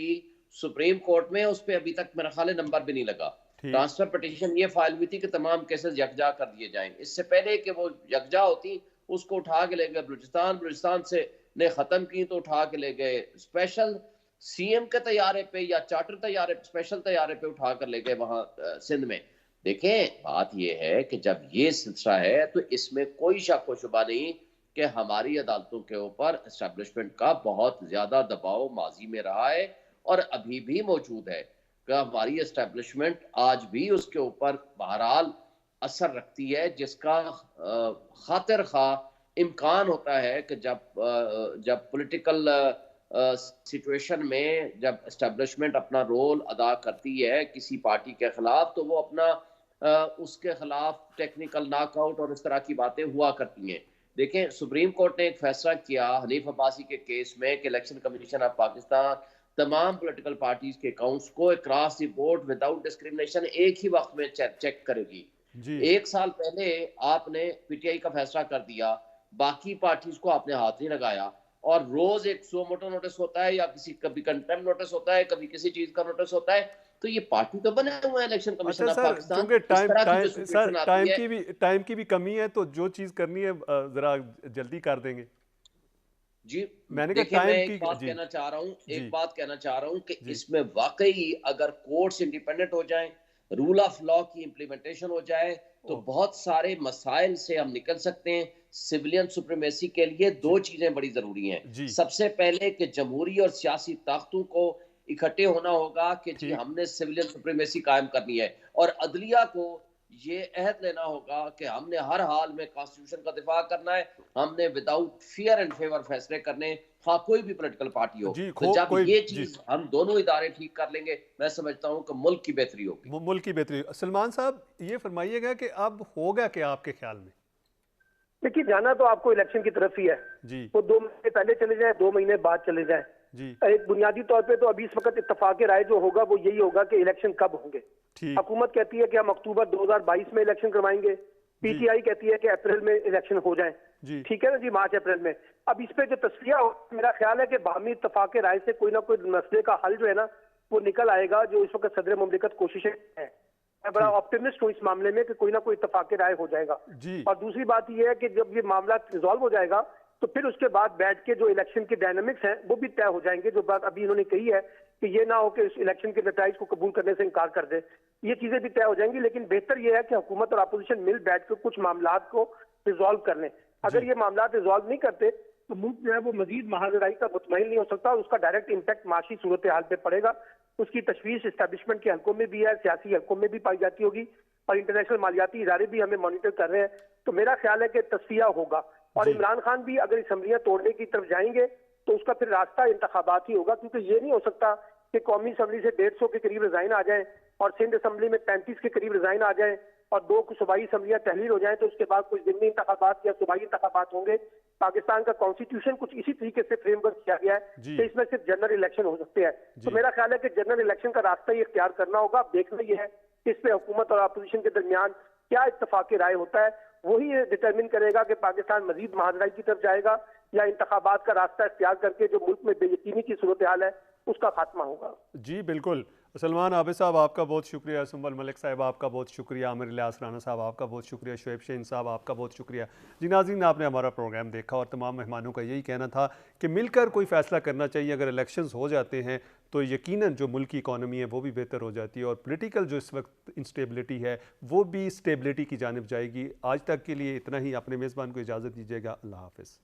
सुप्रीम कोर्ट में, उस पर अभी तक मेरा ख्याल नंबर भी नहीं लगा। ठीक। ट्रांसफर पिटीशन ये फाइल हुई थी कि तमाम केसेस यकजा कर दिए जाएं। इससे पहले कि वो यकजा होती, उसको उठा के ले गए बलूचिस्तान, बलूचिस्तान से ने खत्म की तो उठा के ले गए स्पेशल सीएम के तैयारे पे या चार्टर तैयारे, स्पेशल तैयारे पे उठा कर ले गए वहां सिंध में। देखें, बात यह है कि जब ये सिलसिला है तो इसमें कोई शक व शुबा नहीं कि हमारी अदालतों के ऊपर एस्टेब्लिशमेंट का बहुत ज्यादा दबाव माजी में रहा है और अभी भी मौजूद है कि हमारी एस्टेब्लिशमेंट आज भी उसके ऊपर बहरहाल असर रखती है, जिसका खातिर खा इम्कान होता है कि जब पॉलिटिकल सिचुएशन में जब एस्टेब्लिशमेंट अपना रोल अदा करती है किसी पार्टी के खिलाफ, तो वो अपना उसके खिलाफ टेक्निकल नॉकआउट और इस तरह की बातें हुआ करती हैं। देखें, सुप्रीम कोर्ट ने एक फैसला किया हनीफ अब्बासी के केस में कि इलेक्शन कमीशन ऑफ पाकिस्तान तमाम पॉलिटिकल पार्टीज के अकाउंट्स को across the board without discrimination एक ही वक्त में चेक करेगी। एक साल पहले आपने पीटीआई का फैसला कर दिया, बाकी पार्टीज को आपने हाथ नहीं लगाया, और रोज एक सो मोटो नोटिस होता है या कभी कंटेम्प्ट नोटिस होता है, कभी किसी चीज का नोटिस होता है। तो ये पार्टी तो बने हुए हैं election commission of Pakistan. Time की भी कमी है, तो जो चीज करनी है जरा जल्दी कर देंगे। जी, मैंने कहा मैं एक बात कहना चाह रहा हूं कि इसमें वाकई अगर कोर्ट्स इंडिपेंडेंट हो जाएं, रूल ऑफ लॉ की इंप्लीमेंटेशन हो जाए, तो बहुत सारे मसाइल से हम निकल सकते हैं। सिविलियन सुप्रीमेसी के लिए दो चीजें बड़ी जरूरी हैं। सबसे पहले कि जमहूरी और सियासी ताकतों को इकट्ठे होना होगा कि जी हमने सिविलियन सुप्रीमेसी कायम करनी है, और अदलिया को ये अहद लेना होगा कि हमने हर हाल में कॉन्स्टिट्यूशन का दिफा करना है, हमने विदाउट फियर एंड फेवर फैसले करने, हाँ कोई भी पॉलिटिकल पार्टी हो। तो जब ये चीज हम दोनों इदारे ठीक कर लेंगे, मैं समझता हूं कि मुल्क की बेहतरी होगी। मुल्क की बेहतरी। सलमान साहब, ये फरमाइएगा कि अब होगा क्या आपके ख्याल में? देखिए, जाना तो आपको इलेक्शन की तरफ ही है जी। वो 2 महीने पहले चले जाए, 2 महीने बाद चले जाए जी। एक बुनियादी तौर पे तो अभी इस वक्त इत्तेफाक राय जो होगा वो यही होगा कि इलेक्शन कब होंगे। हुकूमत कहती है कि हम अक्टूबर 2022 में इलेक्शन करवाएंगे, पीटीआई कहती है कि अप्रैल में इलेक्शन हो जाए, ठीक है ना जी, मार्च अप्रैल में। अब इस पे जो तस्वीर हो, मेरा ख्याल है कि बाहमी इत्तेफाक राय से कोई ना कोई मसले का हल जो है ना वो निकल आएगा, जो इस वक्त सदर मुमलिकत कोशिशें है। मैं बड़ा ऑप्टिमिस्ट हूँ इस मामले में कि कोई ना कोई इत्तेफाक राय हो जाएगा। और दूसरी बात यह है कि जब ये मामला रिजॉल्व हो जाएगा तो फिर उसके बाद बैठ के जो इलेक्शन के डायनामिक्स हैं वो भी तय हो जाएंगे। जो बात अभी इन्होंने कही है कि ये ना हो कि इस इलेक्शन के नताइज को कबूल करने से इनकार कर दे, ये चीजें भी तय हो जाएंगी। लेकिन बेहतर ये है कि हुकूमत और अपोजिशन मिल बैठ कर कुछ मामला को रिजॉल्व कर लें। अगर ये मामला रिजॉल्व नहीं करते तो मुल्क जो है वो मजीद महाजराई का मुतमईन नहीं हो सकता, उसका डायरेक्ट इम्पैक्ट माशी सूरत हाल पे पड़ेगा। उसकी तशवीश इस्टेब्लिशमेंट के हल्कों में भी है, सियासी हल्कों में भी पाई जाती होगी, और इंटरनेशनल मालियाती इदारे भी हमें मॉनिटर कर रहे हैं। तो मेरा ख्याल है कि तस्फिया होगा, और इमरान खान भी अगर असम्बलियां तोड़ने की तरफ जाएंगे तो उसका फिर रास्ता इंतखाबात ही होगा। क्योंकि ये नहीं हो सकता कि कौमी असम्बली से 150 के करीब रिजाइन आ जाए और सिंध असम्बली में 35 के करीब रिजाइन आ जाए और 2 सूबाई असम्बलियां तहलील हो जाए, तो उसके बाद कुछ ज़िमनी इंतखाबात या सूबाई इंतखाबात होंगे। पाकिस्तान का कॉन्स्टिट्यूशन कुछ इसी तरीके से फ्रेमवर्क किया गया है कि इसमें सिर्फ जनरल इलेक्शन हो सकते हैं। तो मेरा ख्याल है कि जनरल इलेक्शन का रास्ता ही इख्तियार करना होगा। देखना यह है कि इस पे हुकूमत और अपोजिशन के दरमियान क्या इत्तफाक राय होता है, वही डिटरमिन करेगा कि पाकिस्तान मजीद महाजराई की तरफ जाएगा या इंतखाबात का रास्ता इख्तियार करके जो मुल्क में बेयकीनी की सूरत हाल है उसका खात्मा होगा। जी बिल्कुल। सलमान आबिद साहब आपका बहुत शुक्रिया, सुंबल मलिक साहब आपका बहुत शुक्रिया, आमिर इलियास राना साहब आपका बहुत शुक्रिया, शुएब शहीन साहब आपका बहुत शुक्रिया। जी नाज़रीन, आपने हमारा प्रोग्राम देखा और तमाम मेहमानों का यही कहना था कि मिलकर कोई फ़ैसला करना चाहिए। अगर इलेक्शंस हो जाते हैं तो यकीनन जो मुल्क की इकॉनमी है वो भी बेहतर हो जाती है और पॉलिटिकल जो इस वक्त इंस्टेबिलिटी है वो भी स्टेबिलिटी की जानिब जाएगी। आज तक के लिए इतना ही। अपने मेज़बान को इजाज़त दीजिएगा। अल्लाह हाफ़िज़।